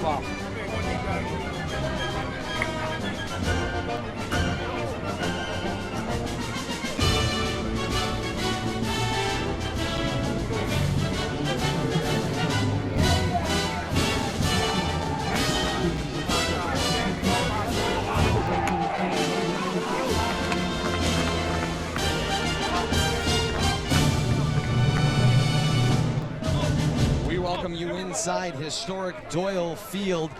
football. Welcome you inside historic Doyle Field,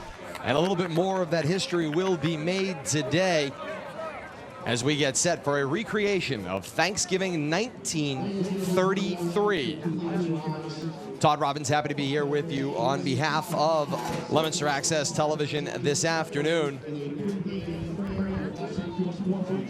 and a little bit more of that history will be made today as we get set for a recreation of Thanksgiving 1933. Todd Robbins, happy to be here with you on behalf of Leominster Access Television this afternoon,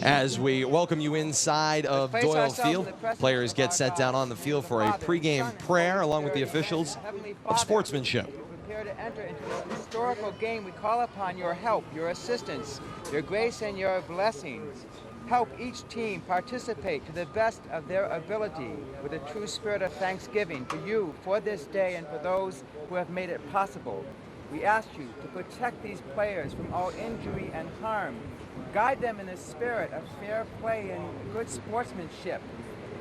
as we welcome you inside of Doyle Field. Players get set down on the field for a pregame prayer along with the officials of sportsmanship. Prepare to enter into this historical game. We call upon your help, your assistance, your grace, and your blessings. Help each team participate to the best of their ability with a true spirit of thanksgiving for you, for this day, and for those who have made it possible. We ask you to protect these players from all injury and harm. Guide them in the spirit of fair play and good sportsmanship.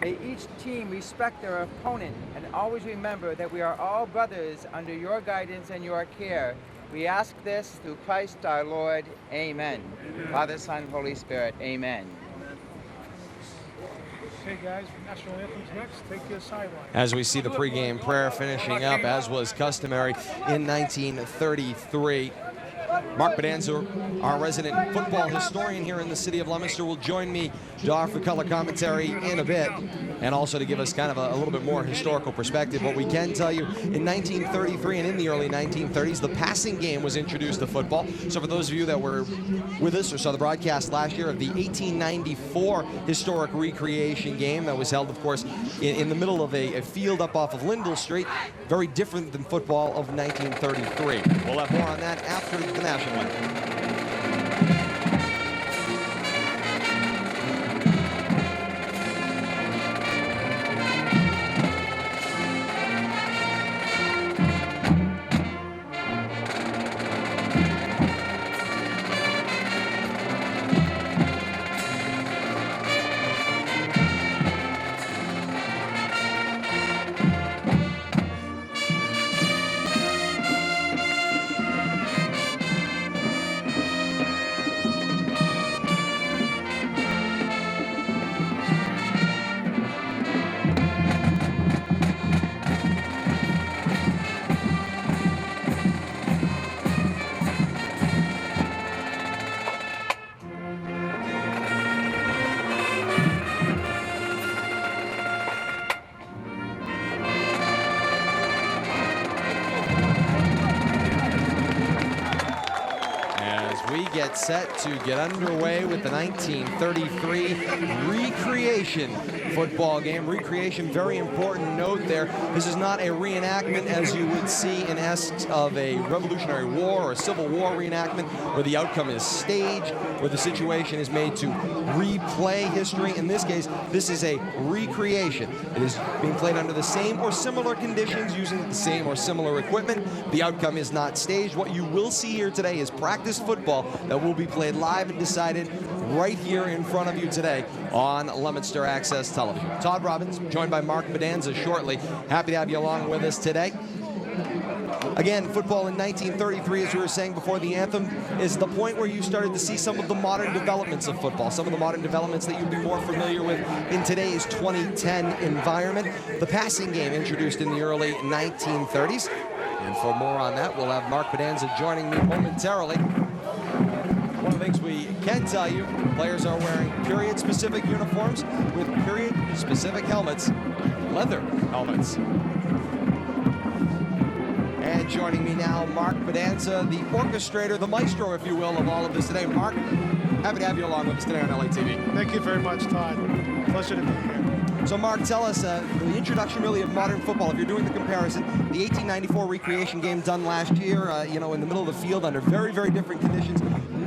May each team respect their opponent and always remember that we are all brothers under your guidance and your care. We ask this through Christ our Lord. Amen. Father, Son, Holy Spirit. Amen. Okay, guys, national anthem's next. Take your sideline. As we see the pregame prayer finishing up, as was customary in 1933. Mark Bedanza, our resident football historian here in the city of Leominster, will join me to offer color commentary in a bit, and also to give us kind of a little bit more historical perspective. What we can tell you, in 1933 and in the early 1930s, the passing game was introduced to football. So for those of you that were with us or saw the broadcast last year of the 1894 historic recreation game that was held, of course, in the middle of a field up off of Lindell Street, very different than football of 1933. We'll have more on that after the national anthem. Get set to get underway with the 1933 recreation football game. Recreation, very important note there. This is not a reenactment as you would see in essence of a Revolutionary War or a Civil War reenactment, where the outcome is staged, where the situation is made to replay history. In this case, this is a recreation. It is being played under the same or similar conditions, using the same or similar equipment. The outcome is not staged. What you will see here today is practice football that will be played live and decided right here in front of you today on Leominster Access Television. Todd Robbins, joined by Mark Bedanza shortly. Happy to have you along with us today. Again, football in 1933, as we were saying before the anthem, is the point where you started to see some of the modern developments of football, some of the modern developments that you'd be more familiar with in today's 2010 environment. The passing game introduced in the early 1930s. And for more on that, we'll have Mark Bedanza joining me momentarily. One of the things we can tell you, players are wearing period-specific uniforms with period-specific helmets, leather helmets. And joining me now, Mark Bedanza, the orchestrator, the maestro, if you will, of all of this today. Mark, happy to have you along with us today on LATV. Thank you very much, Todd. Pleasure to be here. So, Mark, tell us the introduction really of modern football. If you're doing the comparison, the 1894 recreation game done last year, in the middle of the field under very, very different conditions.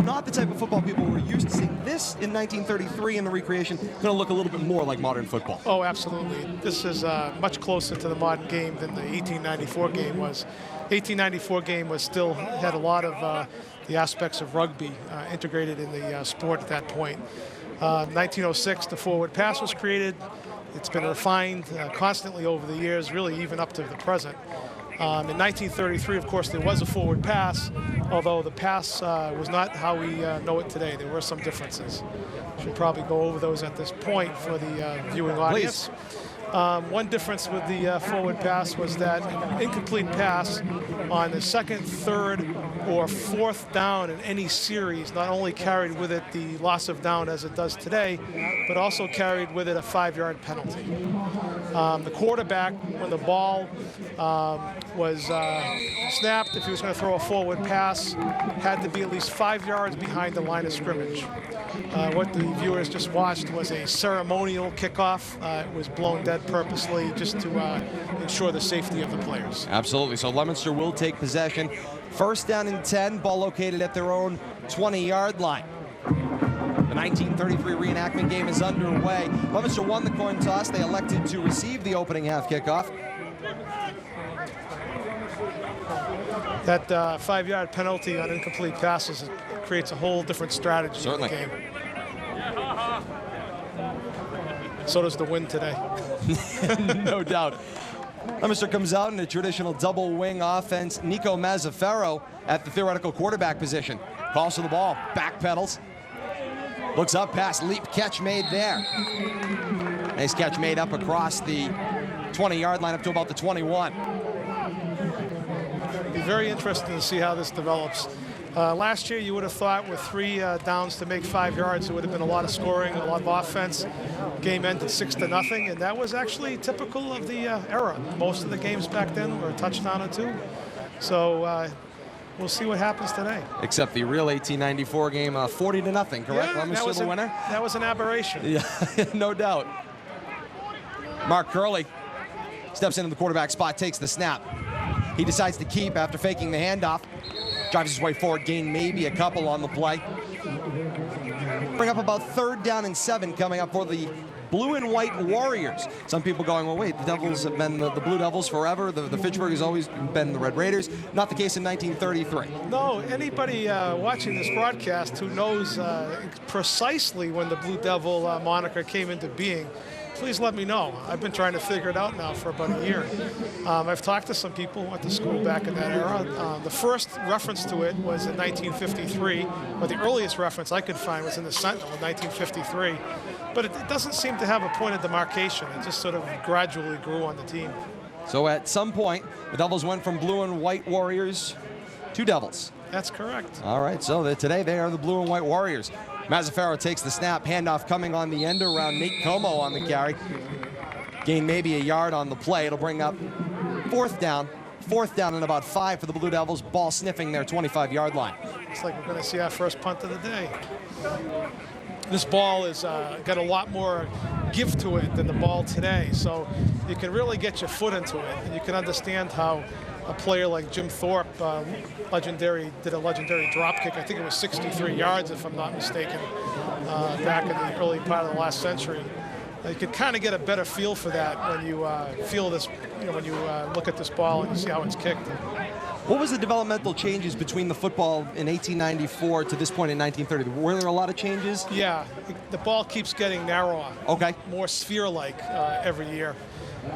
not the type of football people were used to seeing. This, in 1933 in the recreation, going to look a little bit more like modern football. Oh, absolutely. This is much closer to the modern game than the 1894 game was. 1894 game had a lot of the aspects of rugby integrated in the sport at that point. 1906, the forward pass was created. It's been refined constantly over the years, really even up to the present. In 1933, of course, there was a forward pass, although the pass was not how we know it today. There were some differences. Should probably go over those at this point for the viewing audience. One difference with the forward pass was that an incomplete pass on the second, third, or fourth down in any series not only carried with it the loss of down as it does today, but also carried with it a 5-yard penalty. The quarterback, when the ball was snapped, if he was going to throw a forward pass, had to be at least 5 yards behind the line of scrimmage. What the viewers just watched was a ceremonial kickoff. It was blown dead purposely just to ensure the safety of the players. Absolutely. So Leominster will take possession. First down and 10, ball located at their own 20-yard line. The 1933 reenactment game is underway. Leominster won the coin toss. They elected to receive the opening half kickoff. That 5-yard penalty on incomplete passes creates a whole different strategy Certainly. in the game. So does the win today. No doubt. Leominster comes out in a traditional double wing offense. Nico Mazzaferro at the theoretical quarterback position. Calls to the ball, backpedals. Looks up, pass, leap, catch made there. Nice catch made up across the 20-yard line up to about the 21. Be very interesting to see how this develops. Last year, you would have thought with 3 downs to make 5 yards, there would have been a lot of scoring, a lot of offense. Game ended 6-0, and that was actually typical of the era. Most of the games back then were a touchdown or 2. So we'll see what happens today. Except the real 1894 game, 40-0, correct? Yeah, Leominster the winner? That was an aberration. Yeah, no doubt. Mark Curley steps into the quarterback spot, takes the snap. He decides to keep after faking the handoff. Drives his way forward, gain maybe a couple on the play. Bring up about 3rd down and 7 coming up for the Blue and White Warriors. Some people going, well, wait, the Devils have been the Blue Devils forever. The Fitchburg has always been the Red Raiders. Not the case in 1933. No, anybody watching this broadcast who knows precisely when the Blue Devil moniker came into being, please let me know. I've been trying to figure it out now for about a year. I've talked to some people who went to school back in that era. The first reference to it was in 1953, or the earliest reference I could find was in the Sentinel in 1953. But it doesn't seem to have a point of demarcation. It just sort of gradually grew on the team. So at some point, the Devils went from Blue and White Warriors to Devils. That's correct. All right, so today they are the Blue and White Warriors. Mazzaferro takes the snap, handoff coming on the end around. Nate Como on the carry. Gain maybe a yard on the play. It'll bring up 4th down. 4th down and about 5 for the Blue Devils. Ball sniffing their 25-yard line. Looks like we're going to see our first punt of the day. This ball has got a lot more give to it than the ball today, so you can really get your foot into it, and you can understand how a player like Jim Thorpe did a legendary drop kick. I think it was 63 yards, if I'm not mistaken, back in the early part of the last century. You could kind of get a better feel for that when you feel this, when you look at this ball and you see how it's kicked. What was the developmental changes between the football in 1894 to this point in 1930? Were there a lot of changes? Yeah, the ball keeps getting narrower. Okay. More sphere-like every year.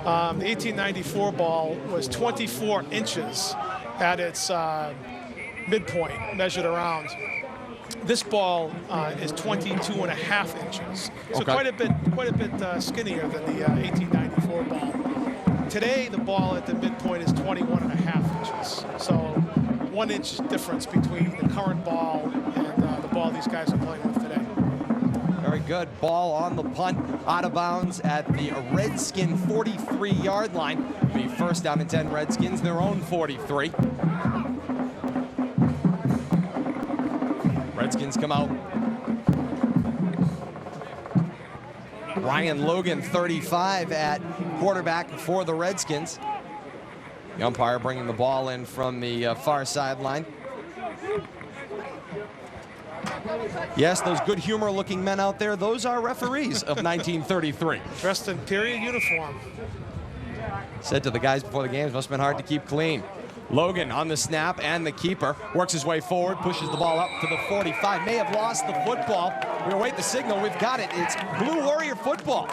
The 1894 ball was 24 inches at its midpoint, measured around. This ball is 22.5 inches, so okay. quite a bit skinnier than the 1894 ball. Today, the ball at the midpoint is 21.5 inches, so 1 inch difference between the current ball and the ball these guys are playing with today. Very good. Ball on the punt, out of bounds at the Redskin 43-yard line. The 1st down and 10 Redskins, their own 43. Redskins come out. Ryan Logan, 35 at quarterback for the Redskins. The umpire bringing the ball in from the far sideline. Yes, those good humor-looking men out there, those are referees of 1933. Dressed in period uniform. Said to the guys before the games, must have been hard to keep clean. Logan on the snap and the keeper. Works his way forward, pushes the ball up to the 45. May have lost the football. We await the signal. We've got it. It's Blue Warrior football.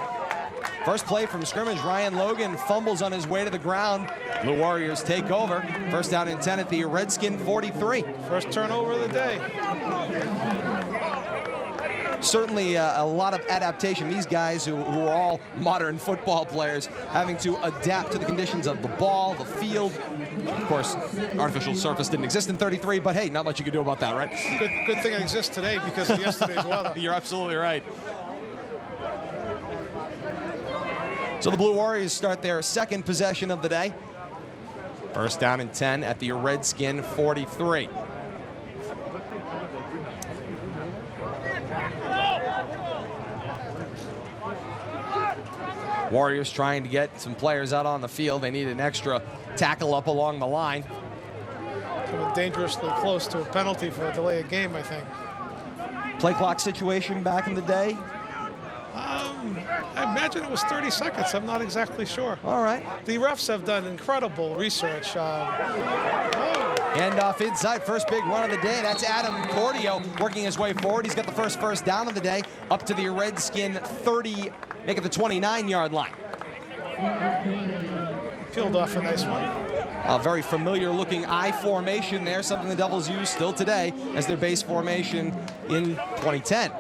First play from scrimmage, Ryan Logan fumbles on his way to the ground. Blue Warriors take over. First down and 10 at the Redskin 43. First turnover of the day. Certainly a lot of adaptation. These guys who are all modern football players having to adapt to the conditions of the ball, the field. Of course, artificial surface didn't exist in 33, but hey, not much you can do about that, right? Good thing it exists today because of yesterday's weather. You're absolutely right. So the Blue Warriors start their second possession of the day. First down and 10 at the Redskin 43. Warriors trying to get some players out on the field. They need an extra tackle up along the line. Coming dangerously close to a penalty for a delay of game, I think. Play clock situation back in the day? I imagine it was 30 seconds. I'm not exactly sure. All right. The refs have done incredible research. Handoff inside, first big run of the day. That's Adam Cordio working his way forward. He's got the first down of the day up to the Redskin 30, make it the 29-yard line. Peeled off a nice one. A very familiar looking I formation there, something the Devils use still today as their base formation in 2010.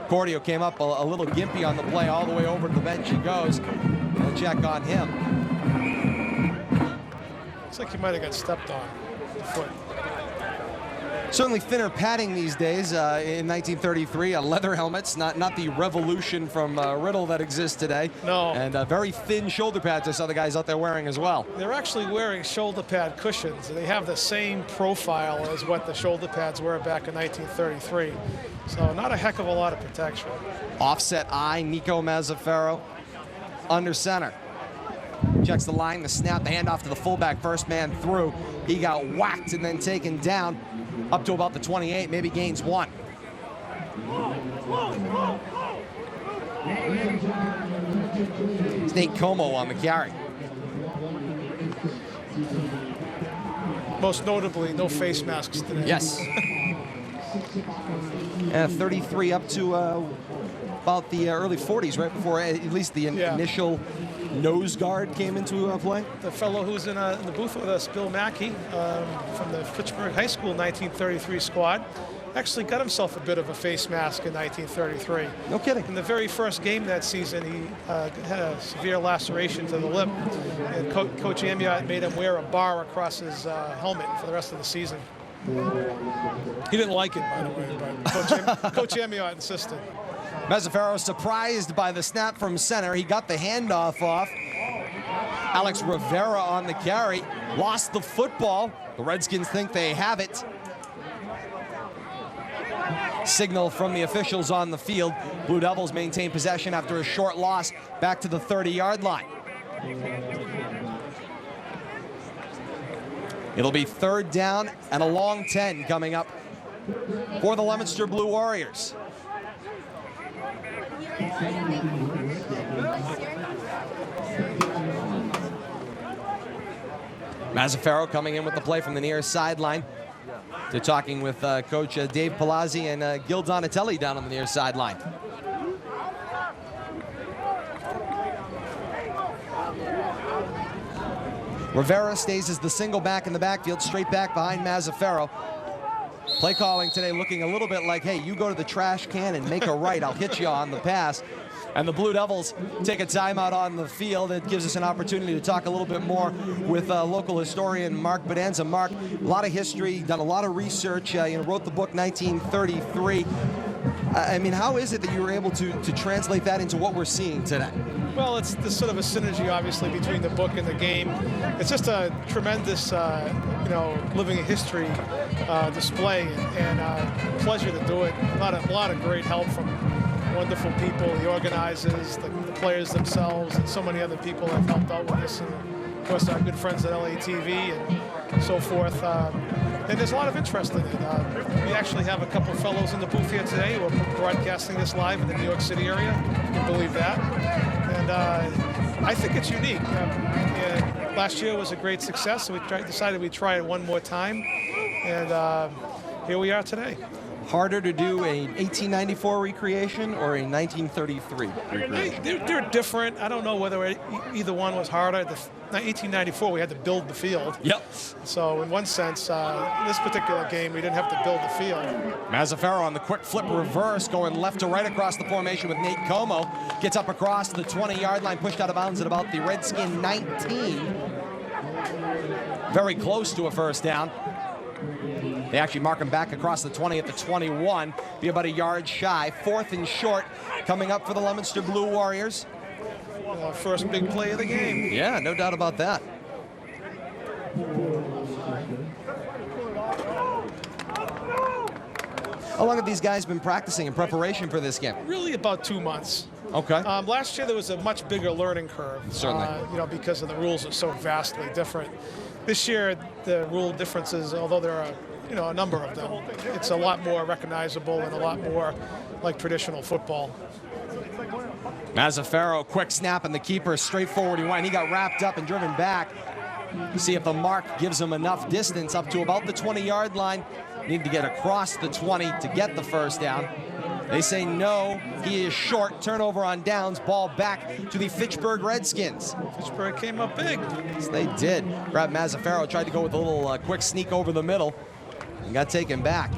Cordio came up a little gimpy on the play, all the way over to the bench he goes. We'll check on him. Looks like he might have got stepped on the foot. Certainly thinner padding these days in 1933. Leather helmets, not the revolution from Riddle that exists today. No. And very thin shoulder pads I saw the guys out there wearing as well. They're actually wearing shoulder pad cushions. They have the same profile as what the shoulder pads were back in 1933. So not a heck of a lot of protection. Offset I, Nico Mazzaferro under center. Checks the line, the snap, the handoff to the fullback, first man through. He got whacked and then taken down up to about the 28, maybe gains one. It's Nate Como on the carry. Most notably, no face masks today. Yes. 33 up to about the early 40s, right before at least the initial nose guard came into play. The fellow who was in the booth with us, Bill Mackey, from the Fitchburg High School 1933 squad, actually got himself a bit of a face mask in 1933. No kidding. In the very first game that season, he had a severe laceration to the lip, and Coach Amiot made him wear a bar across his helmet for the rest of the season. He didn't like it, by the way, but Coach Amiot insisted. Mazzaferro surprised by the snap from center. He got the handoff off. Alex Rivera on the carry. Lost the football. The Redskins think they have it. Signal from the officials on the field. Blue Devils maintain possession after a short loss back to the 30-yard line. It'll be third down and a long 10 coming up for the Leominster Blue Warriors. Mazzaferro coming in with the play from the near sideline. They're talking with Coach Dave Palazzi and Gil Donatelli down on the near sideline. Rivera stays as the single back in the backfield, straight back behind Mazzaferro. Play calling today looking a little bit like, hey, you go to the trash can and make a right. I'll hit you on the pass. And the Blue Devils take a timeout on the field. It gives us an opportunity to talk a little bit more with local historian Mark Bedanza. Mark, a lot of history, done a lot of research, wrote the book 1933. I mean, how is it that you were able to translate that into what we're seeing today? Well, it's the sort of a synergy, obviously, between the book and the game. It's just a tremendous, living history display, and pleasure to do it. A lot of great help from wonderful people, the organizers, the players themselves, and so many other people have helped out with this. And of course, our good friends at LATV. And so forth. And there's a lot of interest in it. We actually have a couple of fellows in the booth here today who are broadcasting this live in the New York City area. You can believe that. And I think it's unique. And last year was a great success, so we decided we'd try it one more time. And here we are today. Harder to do a 1894 recreation or a 1933 recreation? They're different. I don't know whether either one was harder. The 1894, we had to build the field. Yep. So in one sense, this particular game, we didn't have to build the field. Mazzaferro on the quick flip reverse, going left to right across the formation with Nate Como. Gets up across the 20-yard line, pushed out of bounds at about the Redskin 19. Very close to a first down. They actually mark him back across the 20 at the 21. Be about a yard shy. 4th and short coming up for the Leominster Blue Warriors. First big play of the game. Yeah, no doubt about that. How long have these guys been practicing in preparation for this game? Really about 2 months. Okay. Last year there was a much bigger learning curve. Certainly. Because of the rules are so vastly different. This year the rule differences, although there are a number of them, it's a lot more recognizable and a lot more like traditional football. Mazzaferro, quick snap, and the keeper straightforward. He got wrapped up and driven back. See if the mark gives him enough distance up to about the 20-yard line. Need to get across the 20 to get the first down. They say no. He is short. Turnover on downs. Ball back to the Fitchburg Redskins. Fitchburg came up big. Yes, they did. Brad Mazzaferro tried to go with a little quick sneak over the middle and got taken back.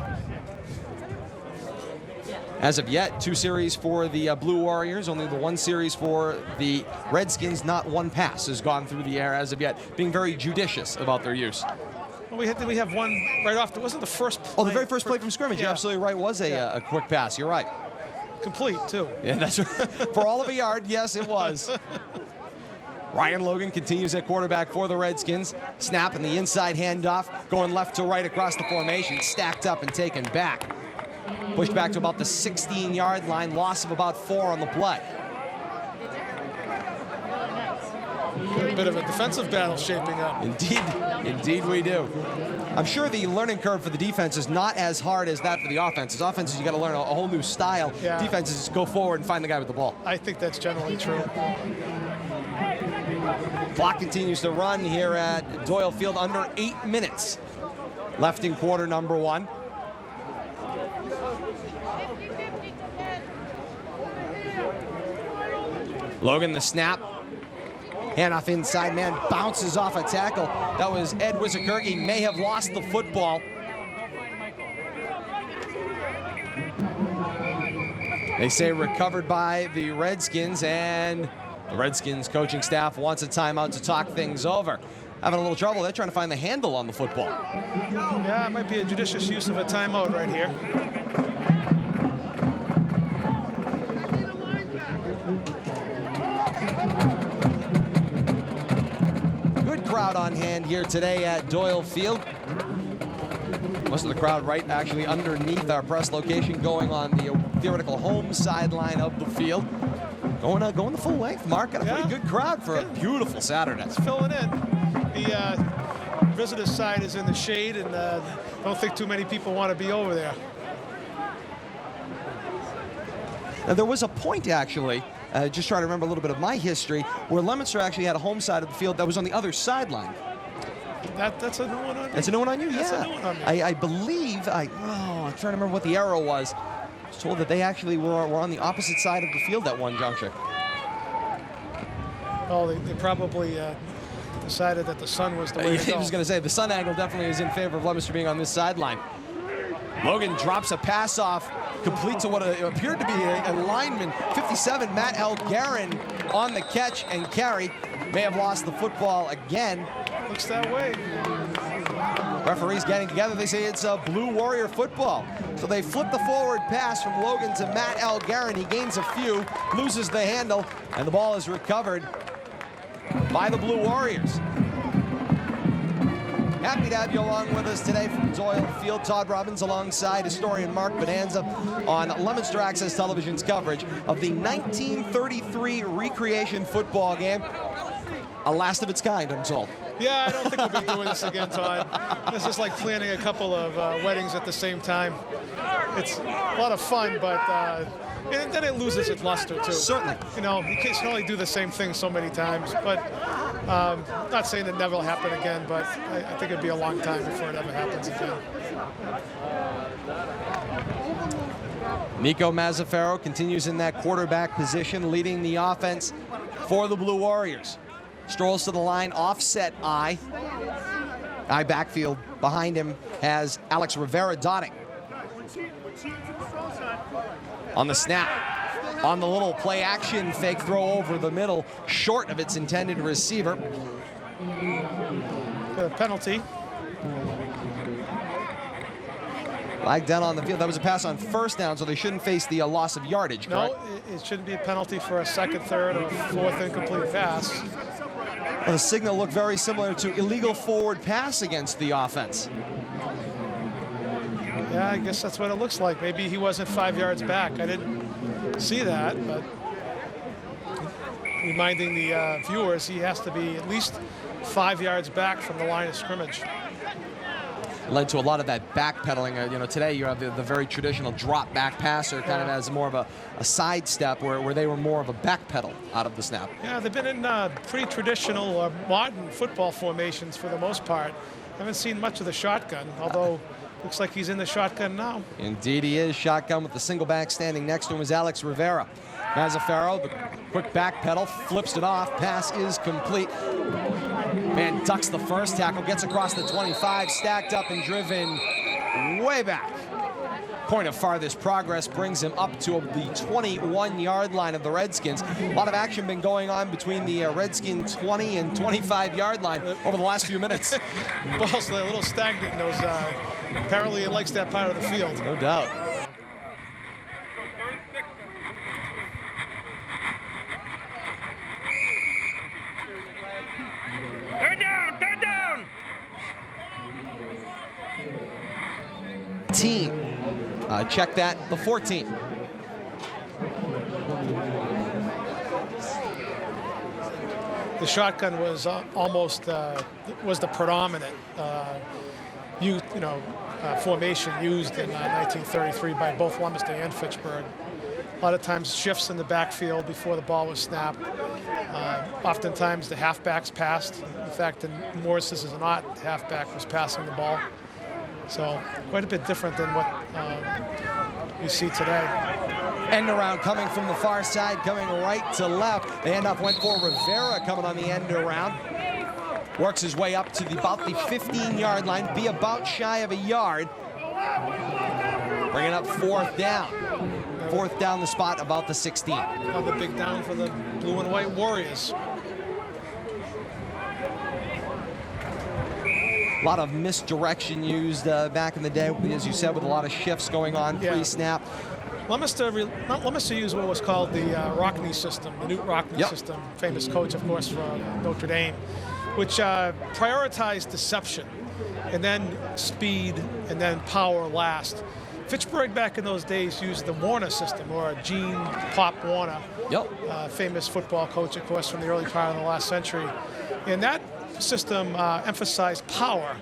As of yet, 2 series for the Blue Warriors, only the 1 series for the Redskins. Not 1 pass has gone through the air as of yet, being very judicious about their use. Well, we have one right off. It wasn't the first play. Oh, the very first play from scrimmage. Yeah. You're absolutely right. Was a quick pass. You're right. Complete, too. Yeah, that's right. For all of a yard, yes, it was. Ryan Logan continues at quarterback for the Redskins. Snap and the inside handoff, going left to right across the formation, stacked up and taken back. Pushed back to about the 16-yard line, loss of about 4 on the play. A bit of a defensive battle shaping up. Indeed we do. I'm sure the learning curve for the defense is not as hard as that for the offenses. Offenses, you got to learn a whole new style. Yeah. Defenses, just go forward and find the guy with the ball. I think that's generally true. Clock continues to run here at Doyle Field. Under 8 minutes left in quarter number 1. Logan, the snap. Handoff inside, man bounces off a tackle. That was Ed Wizikirk. May have lost the football. They say recovered by the Redskins, and the Redskins coaching staff wants a timeout to talk things over. Having a little trouble. They're trying to find the handle on the football. Yeah, it might be a judicious use of a timeout right here. Crowd on hand here today at Doyle Field. Most of the crowd right actually underneath our press location, going on the theoretical home sideline of the field. Going the full length, Mark. Got a pretty good crowd for a beautiful Saturday. It's filling in. The visitor side is in the shade, and don't think too many people want to be over there. Now, there was a point, actually, just trying to remember a little bit of my history, where Leominster actually had a home side of the field that was on the other sideline. That's a new one on me. That's a new one on you? That's yeah. a new one on me. I believe, I'm trying to remember what the arrow was. I was told that they actually were on the opposite side of the field at one juncture. Oh, they probably decided that the sun was the way to go. I was going to say, the sun angle definitely is in favor of Leominster being on this sideline. Logan drops a pass off, complete to what appeared to be a lineman. 57, Matt Elgarin on the catch and carry. May have lost the football again. Looks that way. Referees getting together. They say it's a Blue Warrior football. So they flip the forward pass from Logan to Matt Elgarin. He gains a few, loses the handle, and the ball is recovered by the Blue Warriors. Happy to have you along with us today from Doyle Field. Todd Robbins alongside historian Mark Bonanza on Leominster Access Television's coverage of the 1933 recreation football game. A last of its kind, I'm told. Yeah, I don't think we'll be doing this again, Todd. This is like planning a couple of weddings at the same time. It's a lot of fun, but and then it loses its luster, too. Certainly. You know, you can only do the same thing so many times, but not saying it never will happen again, but I think it'd be a long time before it ever happens again. Nico Mazzaferro continues in that quarterback position, leading the offense for the Blue Warriors. Strolls to the line, offset I. I backfield behind him has Alex Rivera dotting. On the snap, on the little play action fake throw over the middle, short of its intended receiver. The penalty. Flag down on the field. That was a pass on first down, so they shouldn't face the loss of yardage, correct? No, it shouldn't be a penalty for a second, third, or fourth incomplete pass. Well, the signal looked very similar to illegal forward pass against the offense. Yeah, I guess that's what it looks like. Maybe he wasn't 5 yards back. I didn't see that, but reminding the viewers, he has to be at least 5 yards back from the line of scrimmage. Led to a lot of that backpedaling. You know, today you have the very traditional drop back passer, kind of as more of a sidestep, where they were more of a backpedal out of the snap. Yeah, they've been in pretty traditional modern football formations for the most part. Haven't seen much of the shotgun, although looks like he's in the shotgun now. Indeed he is. Shotgun with the single back standing next to him is Alex Rivera. Mazzaferro, the quick back pedal, flips it off. Pass is complete. Man ducks the first tackle, gets across the 25, stacked up and driven way back. Point of farthest progress brings him up to the 21-yard line of the Redskins. A lot of action been going on between the Redskin 20 and 25-yard line over the last few minutes. Ball's a little stagnant. Those, apparently it likes that part of the field. No doubt. Third down! Team. Check that, the 14. The shotgun was almost was the predominant formation used in 1933 by both Lumsden and Fitchburg. A lot of times shifts in the backfield before the ball was snapped. Oftentimes the halfbacks passed. In fact, in Morris's is not, the halfback was passing the ball. So quite a bit different than what we see today. End around coming from the far side, coming right to left. The handoff went for Rivera coming on the end around. Works his way up to about the 15-yard line, be about shy of a yard. Bringing up fourth down. Fourth down the spot, about the 16. Another big down for the blue and white Warriors. A lot of misdirection used back in the day, as you said, with a lot of shifts going on pre-snap. Leominster used what was called the Rockne system, the Newt Rockne system, famous coach, of course, for Notre Dame, which prioritized deception and then speed and then power last. Fitchburg back in those days used the Warner system, or Gene Pop Warner, famous football coach, of course, from the early part of the last century. And that system emphasized power,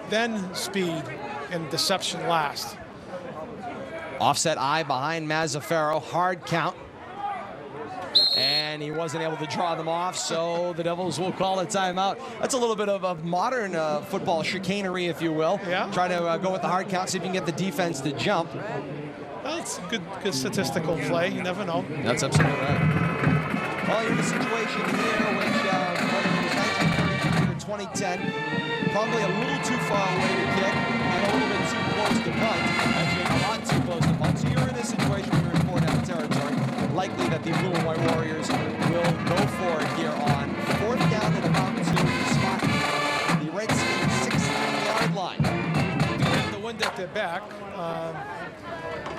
then speed, and deception last. Offset I behind Mazzaferro, hard count. And he wasn't able to draw them off, so the Devils will call a timeout. That's a little bit of modern football chicanery, if you will. Yeah. Try to go with the hard count, see if you can get the defense to jump. Well, it's a good statistical play. You never know. That's absolutely right. Well, you're in a situation here which, whether it was 1933 or 2010, probably a little too far away to kick and a little bit too close to punt. Actually, a lot too close to punt. So you're in a situation where you're in four-down territory. Likely that the blue and white Warriors will go for it here on fourth down and about to spot the Redskins 16-yard line. They have the wind at their back,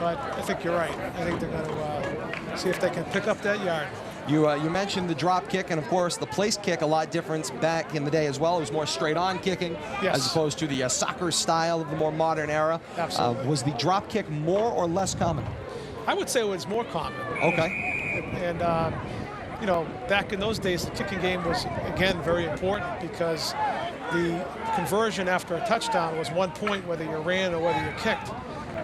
but I think you're right. I think they're going to see if they can pick up that yard. You mentioned the drop kick and, of course, the place kick, a lot different back in the day as well. It was more straight-on kicking as opposed to the soccer style of the more modern era. Absolutely. Was the drop kick more or less common? I would say it was more common. Okay. And you know, back in those days, the kicking game was, again, very important because the conversion after a touchdown was 1 point, whether you ran or whether you kicked.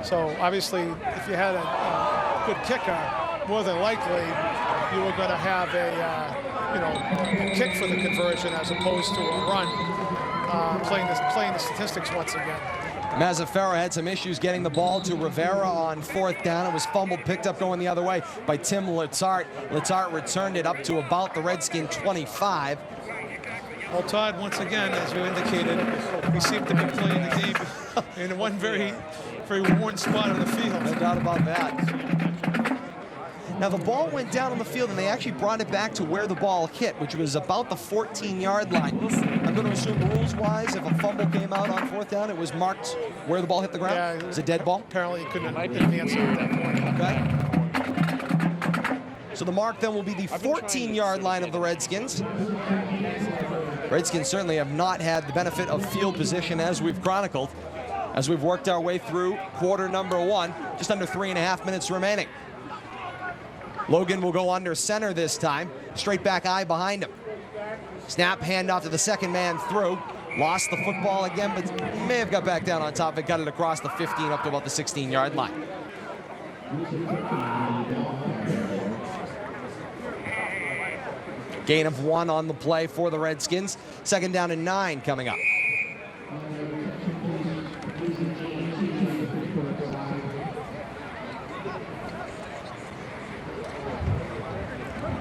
So obviously, if you had a good kicker, more than likely you were going to have a kick for the conversion as opposed to a run. Playing the statistics once again. Mazzaferro had some issues getting the ball to Rivera on 4th down. It was fumbled, picked up going the other way by Tim Litzart. Litzart returned it up to about the Redskin 25. Well, Todd, once again, as you indicated, we seem to be playing the game in one very worn spot on the field. No doubt about that. Now, the ball went down on the field, and they actually brought it back to where the ball hit, which was about the 14-yard line. I'm going to assume rules-wise, if a fumble came out on 4th down, it was marked where the ball hit the ground? Yeah, it was a dead ball? Apparently, you couldn't advance it at that point. Okay. So the mark then will be the 14-yard line of the Redskins. Redskins certainly have not had the benefit of field position as we've chronicled, as we've worked our way through quarter number 1, just under 3.5 minutes remaining. Logan will go under center this time. Straight back eye behind him. Snap, handoff to the second man through. Lost the football again, but may have got back down on top of it. Got it across the 15 up to about the 16-yard line. Gain of 1 on the play for the Redskins. 2nd down and 9 coming up.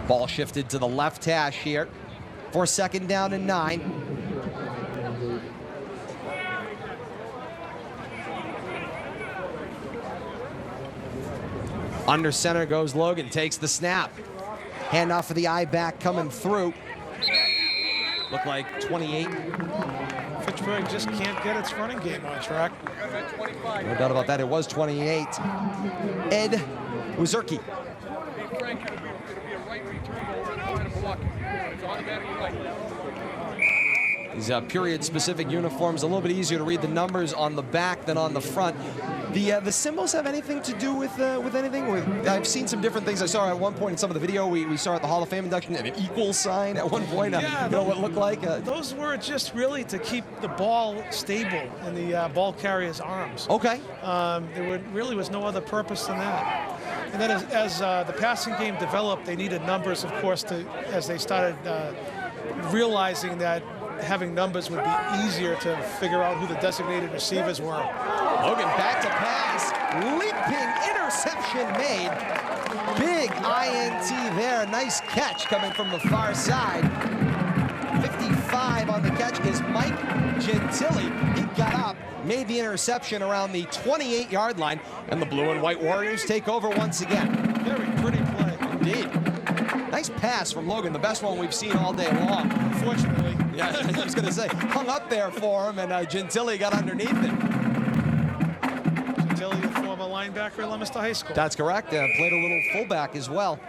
Ball shifted to the left hash here for 2nd down and 9. Under center goes Logan, takes the snap. Handoff for the eye back coming through. Look like 28. Fitchburg just can't get its running game on track. No doubt about that, it was 28. Ed Wazurki. These period-specific uniforms, a little bit easier to read the numbers on the back than on the front. The symbols have anything to do with anything? I've seen some different things. I saw at one point in some of the video we saw at the Hall of Fame induction an equal sign at one point. Yeah, you know what it looked like? Those were just really to keep the ball stable in the ball carrier's arms. Okay. There really was no other purpose than that. And then as the passing game developed, they needed numbers, of course, as they started realizing that having numbers would be easier to figure out who the designated receivers were. Logan back to pass, leaping interception made. Big INT there, nice catch coming from the far side. 55 on the catch is Mike Gentili. He got up, made the interception around the 28-yard line, and the blue and white Warriors take over once again. Very pretty play. Indeed. Nice pass from Logan, the best one we've seen all day long. Unfortunately. Yeah, I was going to say, hung up there for him, and Gentili got underneath it. Gentili, a former linebacker at Leominster High School. That's correct. Played a little fullback as well.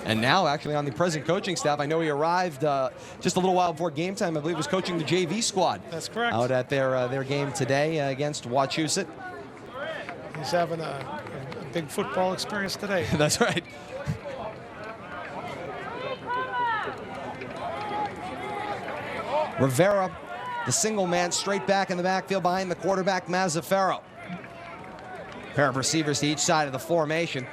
And now, actually, on the present coaching staff, I know he arrived just a little while before game time. I believe was coaching the JV squad. That's correct. Out at their game today against Wachusett. He's having a big football experience today. That's right. Rivera, the single man, straight back in the backfield behind the quarterback, Mazzaferro. Pair of receivers to each side of the formation.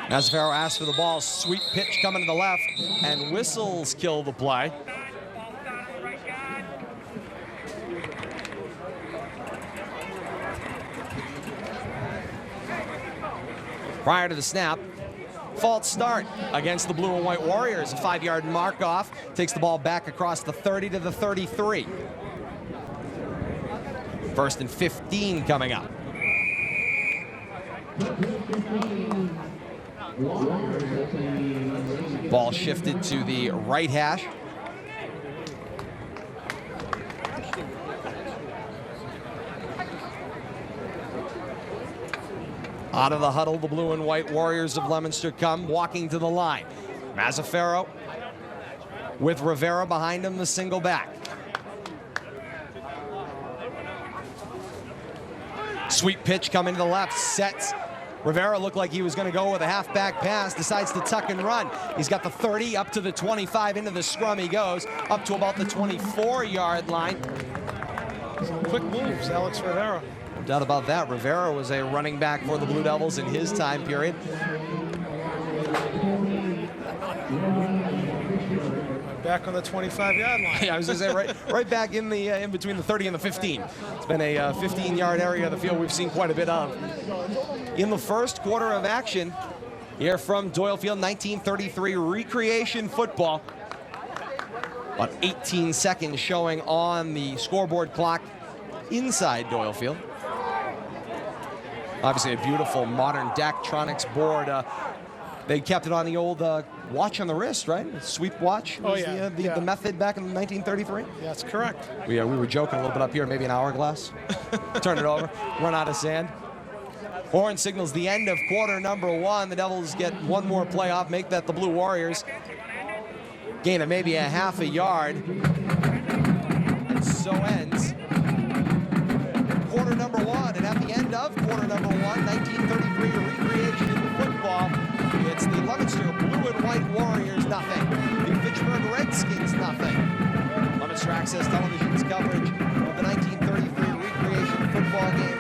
Mazzaferro asks for the ball, sweet pitch coming to the left, and whistles kill the play. Prior to the snap, false start against the blue and white Warriors. A 5-yard mark off, takes the ball back across the 30 to the 33. 1st and 15 coming up. Ball shifted to the right hash. Out of the huddle, the blue and white Warriors of Leominster come walking to the line. Mazzaferro with Rivera behind him, the single back. Sweet pitch coming to the left, sets Rivera looked like he was going to go with a halfback pass, decides to tuck and run. He's got the 30, up to the 25, into the scrum he goes, up to about the 24-yard line. Some quick moves, Alex Rivera. No doubt about that. Rivera was a running back for the Blue Devils in his time period. Back on the 25-yard line. Yeah, I was going to say right back in between the 30 and the 15. It's been a 15-yard area of the field we've seen quite a bit of. In the first quarter of action, here from Doyle Field, 1933 recreation football. About 18 seconds showing on the scoreboard clock inside Doyle Field. Obviously a beautiful modern Daktronics board. They kept it on the old watch on the wrist, right? Sweep watch was the method back in 1933. That's correct. We were joking a little bit up here, maybe an hourglass. Turn it over, run out of sand. Horn signals the end of quarter number 1. The Devils get one more playoff, make that the Blue Warriors. Gain of maybe a half a yard. And so ends quarter number 1. And at the end of quarter number 1, 1933 recreation football, it's the Leominster Blue and White Warriors, nothing. The Fitchburg Redskins, nothing. Leominster Access Television's coverage of the 1933 recreation football game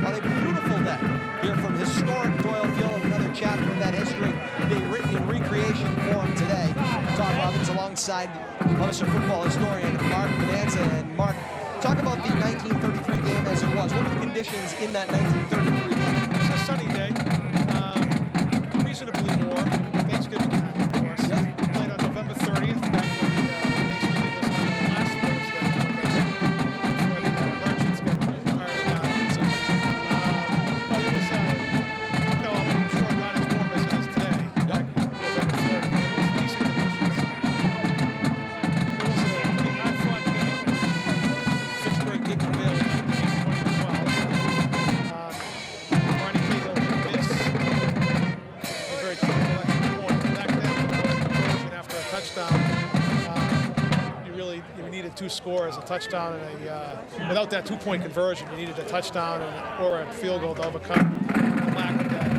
on a beautiful day here from historic Doyle Field. Another chapter of that history being written in recreation form today. Todd Robbins alongside Leominster football historian Mark Bonanza. And Mark, talk about the 1933 game as it was. What were the conditions in that 1933 game? It's a sunny day. Reasonably warm. Thanksgiving time, of course. Yep. Played on November 30th, back when Thanksgiving was on the last Thursday. Before the merchants got hired out. So, but it was, I'm sure not as warm as it is today. Back November 30th. It was decent conditions. It was a pretty high-fought game. Fitchburg did prevail in 2012. Ronnie Cahill missed a very critical extra point. Back then, conversion after a touchdown, you needed 2 scores, a touchdown and without that 2-point conversion, you needed a touchdown or a field goal to overcome the lack of that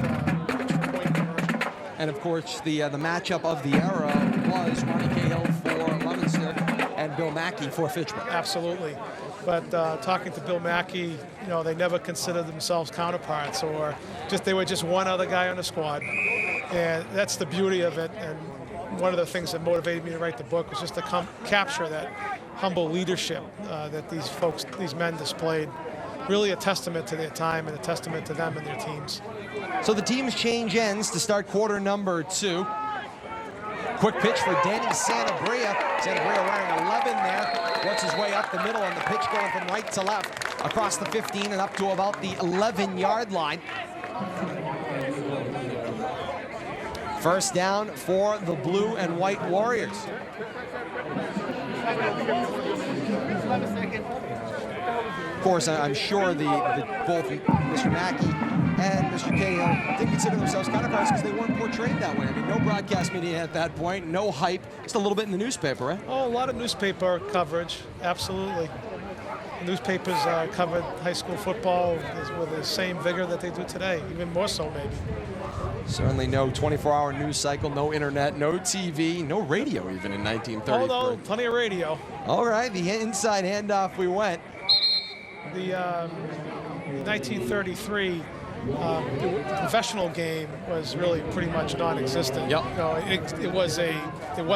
extra point conversion. And of course, the matchup of the era was Ronnie Cahill for Leominster and Bill Mackey for Fitchburg. Absolutely. But talking to Bill Mackey, they never considered themselves counterparts, or they were just one other guy on the squad. And that's the beauty of it. And one of the things that motivated me to write the book was just to capture that humble leadership that these men displayed. Really a testament to their time and a testament to them and their teams. So the teams change ends to start quarter number 2. Quick pitch for Danny Sanabria. Sanabria wearing 11 there. Works his way up the middle, and the pitch going from right to left across the 15 and up to about the 11-yard line. First down for the Blue and White Warriors. Of course, I'm sure both Mr. Mackey and Mr. Cahill didn't consider themselves counterparts because they weren't portrayed that way. I mean, no broadcast media at that point, no hype, just a little bit in the newspaper, right? Oh, a lot of newspaper coverage, absolutely. Newspapers covered high school football with the same vigor that they do today, even more so maybe. Certainly no 24-hour news cycle, no internet, no TV, no radio even in 1933. Oh, no, plenty of radio. All right, the inside handoff we went. The 1933 professional game was really pretty much non-existent. Yep. It was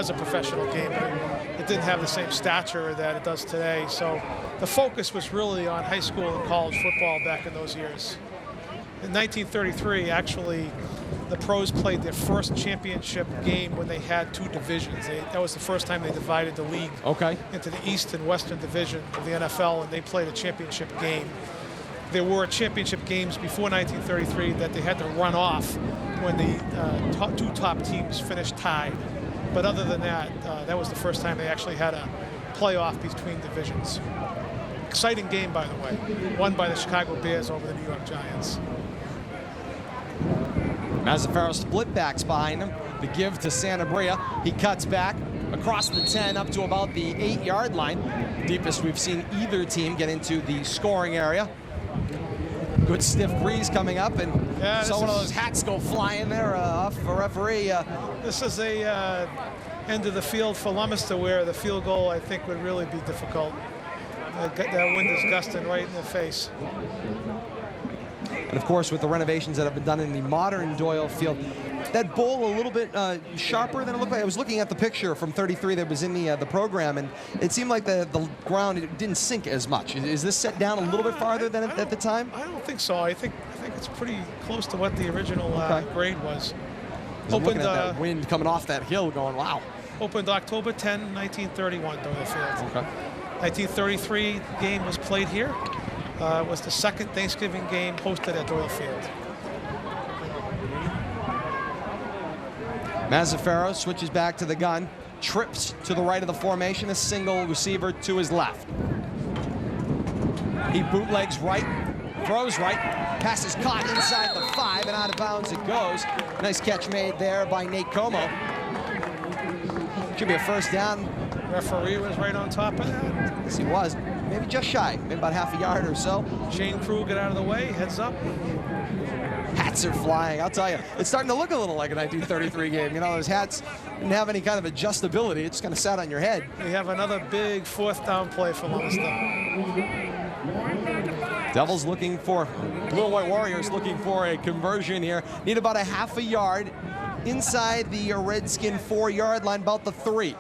a professional game, but it didn't have the same stature that it does today. So the focus was really on high school and college football back in those years. In 1933, actually, the pros played their first championship game when they had 2 divisions. That was the first time they divided the league into the East and Western division of the NFL, and they played a championship game. There were championship games before 1933 that they had to run off when the 2 top teams finished tied. But other than that, that was the first time they actually had a playoff between divisions. Exciting game, by the way, won by the Chicago Bears over the New York Giants. Mazzaferro split backs behind him. The give to Sanabria. He cuts back across the 10 up to about the 8-yard line. Deepest we've seen either team get into the scoring area. good stiff breeze coming up, and Yeah, saw one of those hats go flying there off a referee. This is a end of the field for Leominster where the field goal, I think, would really be difficult. That wind is gusting right in the face. And of course, with the renovations that have been done in the modern Doyle Field, that bowl a little bit sharper than it looked like. I was looking at the picture from 33 that was in the program, and it seemed like the ground didn't sink as much. Is this set down a little bit farther than at the time? I don't think so. I think it's pretty close to what the original grade was. I'm looking at that wind coming off that hill going, wow. Opened October 10, 1931, Doyle Field. Okay. 1933 game was played here. It was the second Thanksgiving game hosted at Doyle Field. Mazzaferro switches back to the gun, trips to the right of the formation, a single receiver to his left. He bootlegs right, throws right, pass is caught inside the 5 and out of bounds it goes. Nice catch made there by Nate Como. Should be a first down. Referee was right on top of that. Yes, he was. Maybe just shy, maybe about half a yard or so. Shane Crew get out of the way, heads up. Hats are flying. I'll tell you, it's starting to look a little like a 1933 game. You know, those hats didn't have any kind of adjustability. It just kind of sat on your head. We have another big fourth down play for Leominster. Devils looking for, Blue and White Warriors looking for a conversion here. Need about a half a yard inside the Redskin 4-yard line, about the 3.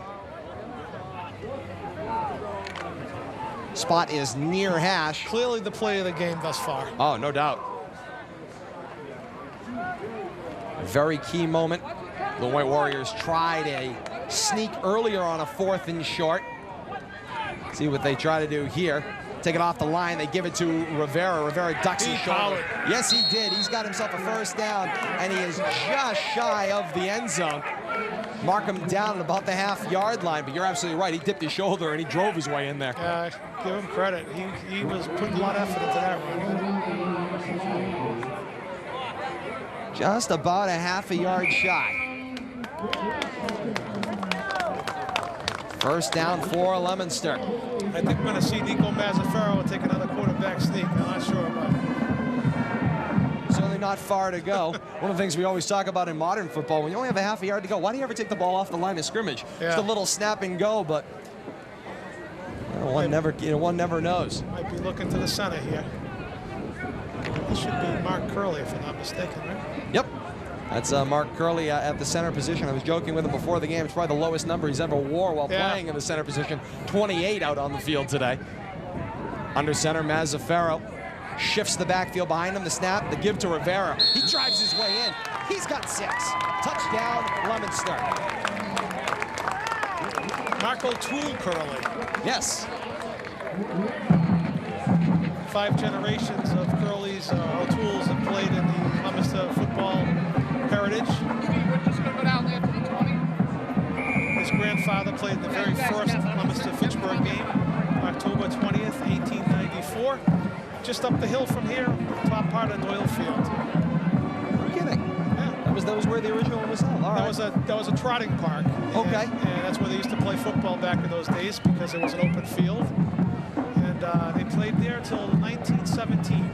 Spot is near hash. Clearly the play of the game thus far. Oh, no doubt. Very key moment. The White Warriors tried a sneak earlier on a 4th and short. See what they try to do here. Take it off the line. They give it to Rivera. Rivera ducks his shoulder. Yes, he did. He's got himself a first down, and he is just shy of the end zone. Mark him down at about the half-yard line, but you're absolutely right. He dipped his shoulder, and he drove his way in there. Yeah, give him credit. He was putting a lot of effort into that run. Just about a half a yard shy. First down for Leominster. I think we're going to see Nico Mazzaferro take another quarterback sneak. I'm not sure, but certainly not far to go. One of the things we always talk about in modern football, when you only have a half a yard to go, why do you ever take the ball off the line of scrimmage? Yeah. Just a little snap and go, but one never knows. Might be looking to the center here. This should be Mark Curley, if I'm not mistaken, right? Yep. That's Mark Curley at the center position. I was joking with him before the game. It's probably the lowest number he's ever wore while playing in the center position. 28 out on the field today. Under center, Mazzaferro shifts the backfield behind him. The snap, the give to Rivera. He drives his way in. He's got 6. Touchdown, Leominster. Mark O'Toole Curley. Yes. 5 generations of Curleys, O'Tooles have played in the Leominster football heritage. His grandfather played in the very first Leominster-Fitchburg game, October 20th, 1894. Just up the hill from here, top part of Doyle Field. No kidding. Yeah. That was where the original was held. All right. That was a trotting park. Okay. And that's where they used to play football back in those days because it was an open field. And they played there until 1917.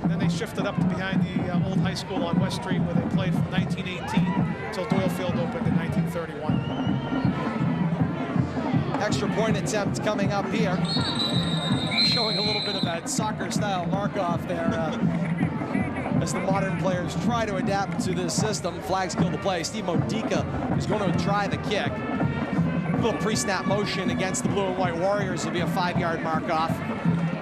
Then they shifted up to behind the old high school on West Street where they played from 1918 until Doyle Field opened in 1931. Extra point attempt coming up here. Showing a little bit of that soccer-style mark-off there as the modern players try to adapt to this system. Flags kill the play. Steve Modica is going to try the kick. A little pre-snap motion against the Blue and White Warriors will be a 5-yard mark-off.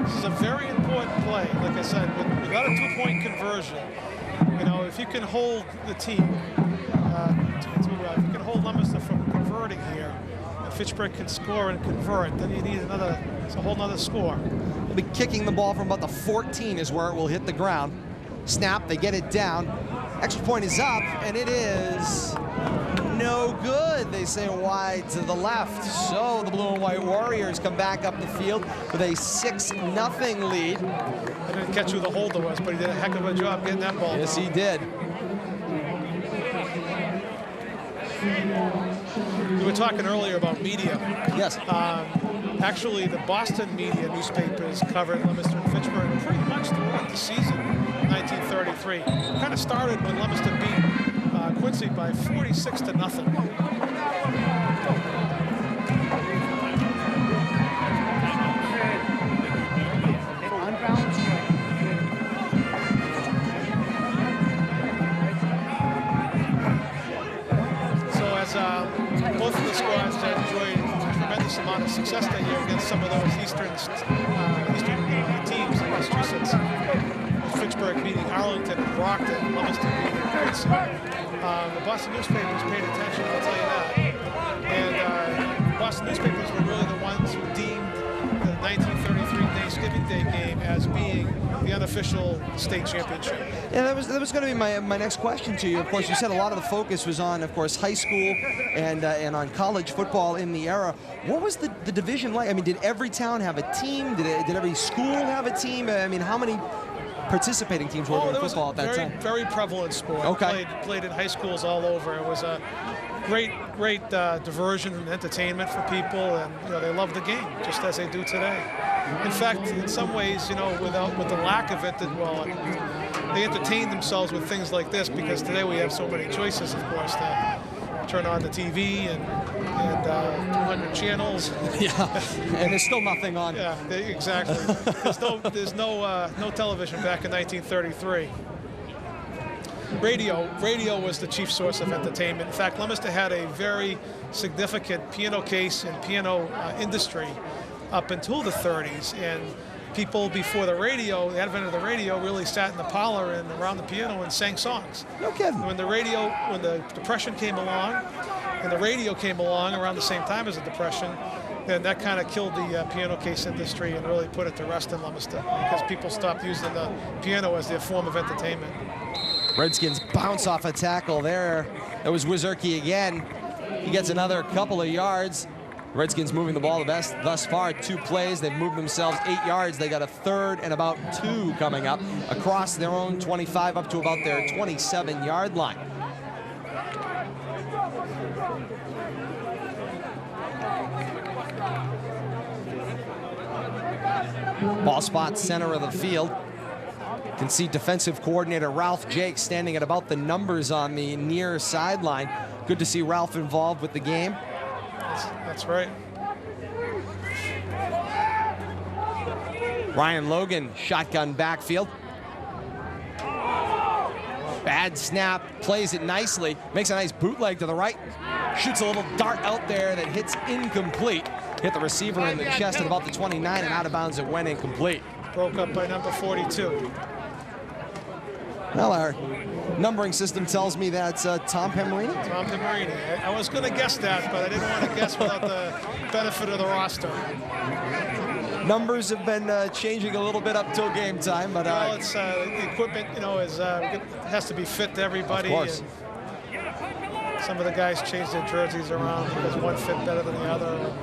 This is a very important play. Like I said, without a 2-point conversion, you know, if you can hold the team, if you can hold Leominster from converting here, and Fitchburg can score and convert, then you need it's a whole nother score. They'll be kicking the ball from about the 14 is where it will hit the ground. Snap, they get it down. Extra point is up, and it is no good. They say wide to the left. So the Blue and White Warriors come back up the field with a 6-0 lead. I didn't catch who the holder was, but he did a heck of a job getting that ball. Yes, he did. We were talking earlier about media. Yes. Actually, the Boston media newspapers covered Leominster and Fitchburg pretty much throughout the season, 1933. Kind of started when Leominster beat Quincy by 46-0. Both of the squads enjoyed a tremendous amount of success that year against some of those eastern teams in Massachusetts. Fitchburg beating Arlington and Brockton, Leominster beating Quincy. The Boston newspapers paid attention, I'll tell you that. And Boston newspapers were really the ones who deemed the 1933 Thanksgiving Day game as being the unofficial state championship. Yeah, that was going to be my next question to you. Of course, you said a lot of the focus was on, of course, high school and on college football in the era. What was the division like? I mean, did every town have a team? Did every school have a team? I mean, how many participating teams were there in football at that time? Very prevalent sport. Okay. Played in high schools all over. It was a great diversion and entertainment for people, and they loved the game just as they do today. In fact, in some ways, with the lack of it, they entertained themselves with things like this, because today we have so many choices, of course, to turn on the TV and 200 channels. Yeah, and there's still nothing on. Yeah, exactly. There's no television back in 1933. Radio was the chief source of entertainment. In fact, Leominster had a very significant piano case and piano industry up until the 30s, and people before the advent of the radio, really sat in the parlor and around the piano and sang songs. No kidding. When the Depression came along, and the radio came along around the same time as the Depression, then that kind of killed the piano case industry and really put it to rest in Leominster, because people stopped using the piano as their form of entertainment. Redskins bounce off a tackle there. That was Wizerki again. He gets another couple of yards. Redskins moving the ball the best thus far. 2 plays, they've moved themselves 8 yards. They got a third and about 2 coming up across their own 25 up to about their 27-yard line. Ball spot center of the field. You can see defensive coordinator Ralph Jake standing at about the numbers on the near sideline. Good to see Ralph involved with the game. That's right. Ryan Logan, shotgun backfield. Bad snap, plays it nicely, makes a nice bootleg to the right, shoots a little dart out there that hits incomplete. Hit the receiver in the chest at about the 29, and out of bounds it went incomplete. Broke up by number 42. Well, our numbering system tells me that's Tom Pemorini. Tom Pemorini. I was going to guess that, but I didn't want to guess without the benefit of the roster. Numbers have been changing a little bit up till game time, but well, it's the equipment, has to be fit to everybody. Of course. And some of the guys changed their jerseys around because one fit better than the other.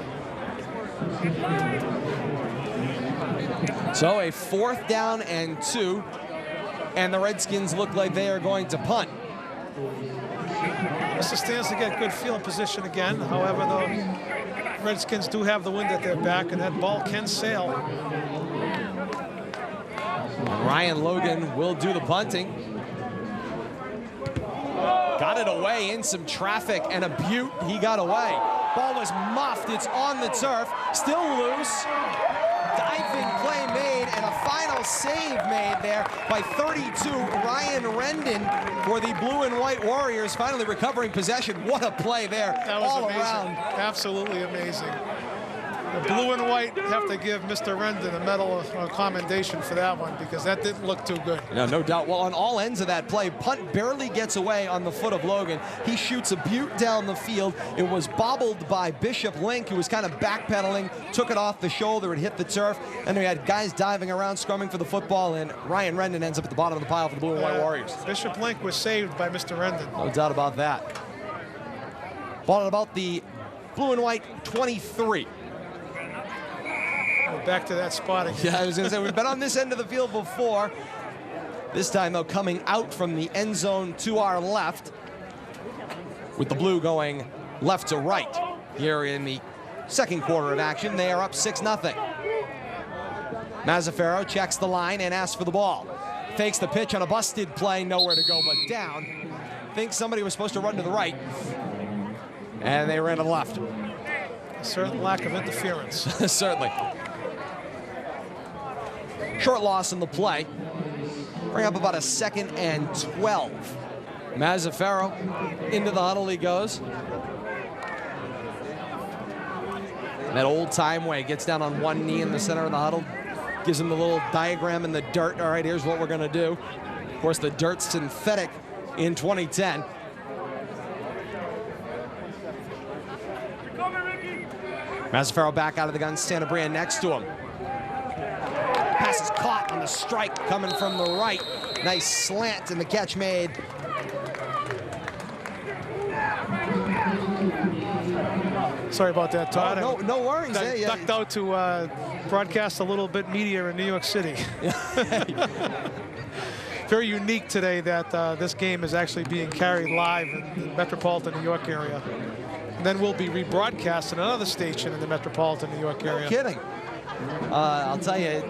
So a 4th down and 2, and the Redskins look like they are going to punt. Mr. stands to get good field position again. However, the Redskins do have the wind at their back, and that ball can sail. Ryan Logan will do the punting. Got it away in some traffic and a butte. He got away. Ball was muffed. It's on the turf. Still loose. Diving play made, and a final save made there by 32, Ryan Rendon, for the blue and white Warriors, finally recovering possession. What a play there. That was all amazing. around. Absolutely amazing. The blue and white have to give Mr. Rendon a medal of commendation for that one, because that didn't look too good. No doubt. Well, on all ends of that play, punt barely gets away on the foot of Logan. He shoots a butte down the field. It was bobbled by Bishop Link, who was kind of backpedaling, took it off the shoulder, it hit the turf, and we had guys diving around, scrumming for the football, and Ryan Rendon ends up at the bottom of the pile for the blue and white Warriors. Bishop Link was saved by Mr. Rendon. No doubt about that. Ball at about the blue and white 23. Back to that spot again. Yeah, I was going to say, we've been on this end of the field before. This time, though, coming out from the end zone to our left, with the blue going left to right. here in the second quarter of action. They are up 6-0. Mazzaferro checks the line and asks for the ball. Fakes the pitch on a busted play, nowhere to go but down. Thinks somebody was supposed to run to the right, and they ran to the left. A certain lack of interference. Certainly. Short loss in the play. Bring up about a 2nd and 12. Mazzaferro into the huddle he goes. That old-time way, gets down on one knee in the center of the huddle, gives him the little diagram in the dirt. All right, here's what we're gonna do. Of course, the dirt's synthetic in 2010. Mazzaferro back out of the gun, Santabria next to him. Pass is caught on the strike coming from the right. Nice slant and the catch made. Sorry about that, Todd. Oh, no worries. I ducked out to broadcast a little bit media in New York City. Very unique today that this game is actually being carried live in the metropolitan New York area. And then will be rebroadcast in another station in the metropolitan New York area. No kidding. I'll tell you,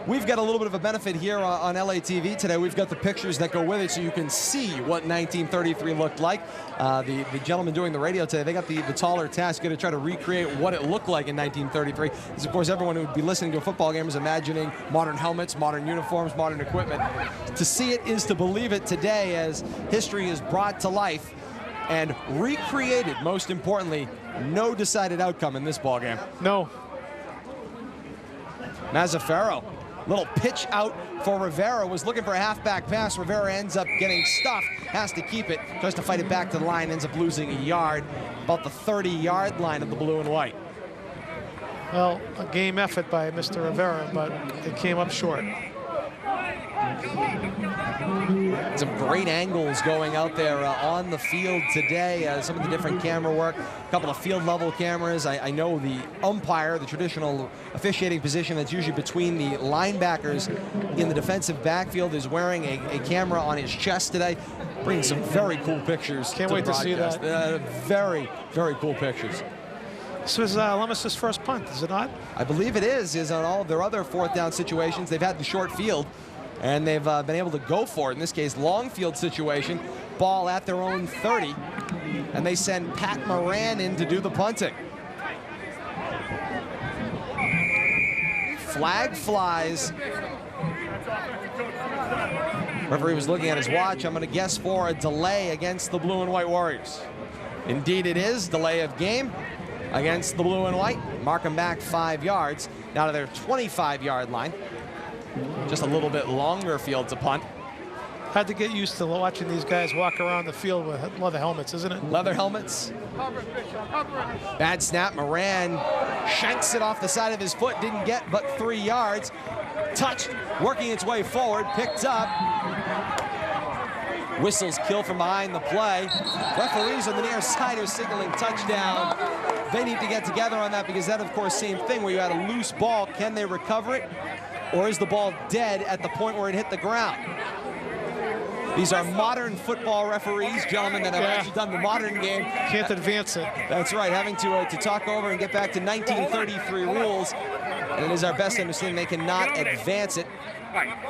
we've got a little bit of a benefit here on LA TV today. We've got the pictures that go with it so you can see what 1933 looked like. The gentleman doing the radio today, they got the taller task to try to recreate what it looked like in 1933. Because, of course, everyone who would be listening to a football game is imagining modern helmets, modern uniforms, modern equipment. To see it is to believe it today as history is brought to life and recreated, most importantly. No decided outcome in this ball game. No. Mazzaferro, little pitch out for Rivera, was looking for a halfback pass. Rivera ends up getting stuffed, has to keep it, tries to fight it back to the line, ends up losing a yard, about the 30-yard line of the blue and white. Well, a game effort by Mr. Rivera, but it came up short. Some great angles going out there on the field today. Some of the different camera work, a couple of field level cameras. I know the umpire, the traditional officiating position that's usually between the linebackers in the defensive backfield, is wearing a camera on his chest today. Bringing some very cool pictures. Can't wait to see that. Very, very cool pictures. This was Lummis's first punt, is it not? I believe it is on all of their other fourth down situations. They've had the short field, and they've been able to go for it. In this case, long field situation, ball at their own 30, and they send Pat Moran in to do the punting. Flag flies. Referee was looking at his watch. I'm going to guess for a delay against the Blue and White Warriors. Indeed it is, delay of game against the Blue and White. Mark them back 5 yards, now to their 25-yard line. Just a little bit longer field to punt. Had to get used to watching these guys walk around the field with leather helmets, isn't it? Leather helmets. Bad snap. Moran shanks it off the side of his foot. Didn't get but 3 yards. Touched, working its way forward, picked up. Whistles kill from behind the play. Referees on the near side are signaling touchdown. They need to get together on that, because that, of course, same thing where you had a loose ball. Can they recover it? Or is the ball dead at the point where it hit the ground? These are modern football referees, gentlemen, that have actually done the modern game. Can't advance it. That's right, having to talk over and get back to 1933 rules. And it is our best understanding they cannot advance it.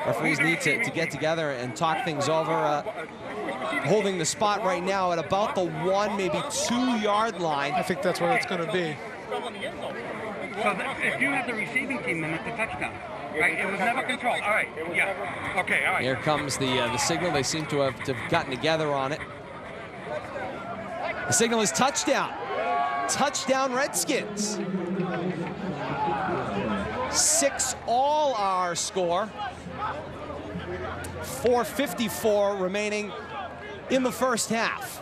Referees need to get together and talk things over. Holding the spot right now at about the 1, maybe 2-yard line. I think that's what it's going to be. So if you have the receiving team, then it's a touchdown. Right? It was never controlled. All right. Yeah. Okay. All right. Here comes the signal. They seem to have gotten together on it. The signal is touchdown. Touchdown, Redskins. 6 all our score. 4:54 remaining in the first half.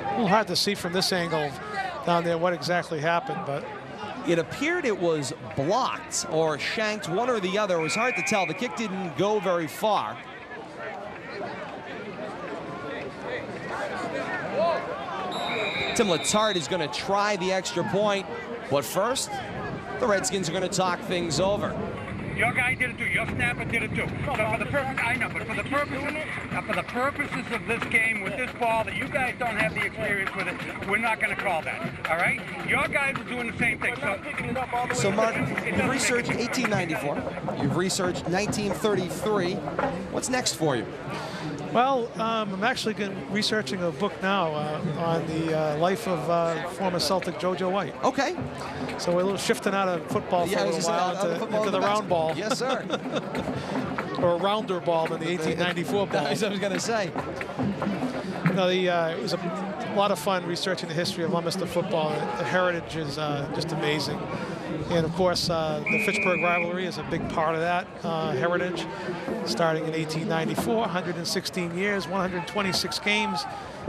A little hard to see from this angle down there what exactly happened, but it appeared it was blocked or shanked, one or the other. It was hard to tell. The kick didn't go very far. Tim Letarte is going to try the extra point, but first, the Redskins are going to talk things over. Your guy did it too. Your snapper did it too. So for the purpose, I know, but for the purpose for the purposes of this game with this ball that you guys don't have the experience with it, we're not going to call that. All right? Your guys are doing the same thing. So Mark, you've researched 1894. You've researched 1933. What's next for you? Well, I'm actually researching a book now on the life of former Celtic JoJo White. Okay. So we're a little shifting out of football for a little while into the round ball. Yes, sir. Or a rounder ball than the 1894 ball. That's what I was going to say. No, it was a lot of fun researching the history of Leominster football. The heritage is just amazing. And, of course, the Fitchburg rivalry is a big part of that heritage. Starting in 1894, 116 years, 126 games.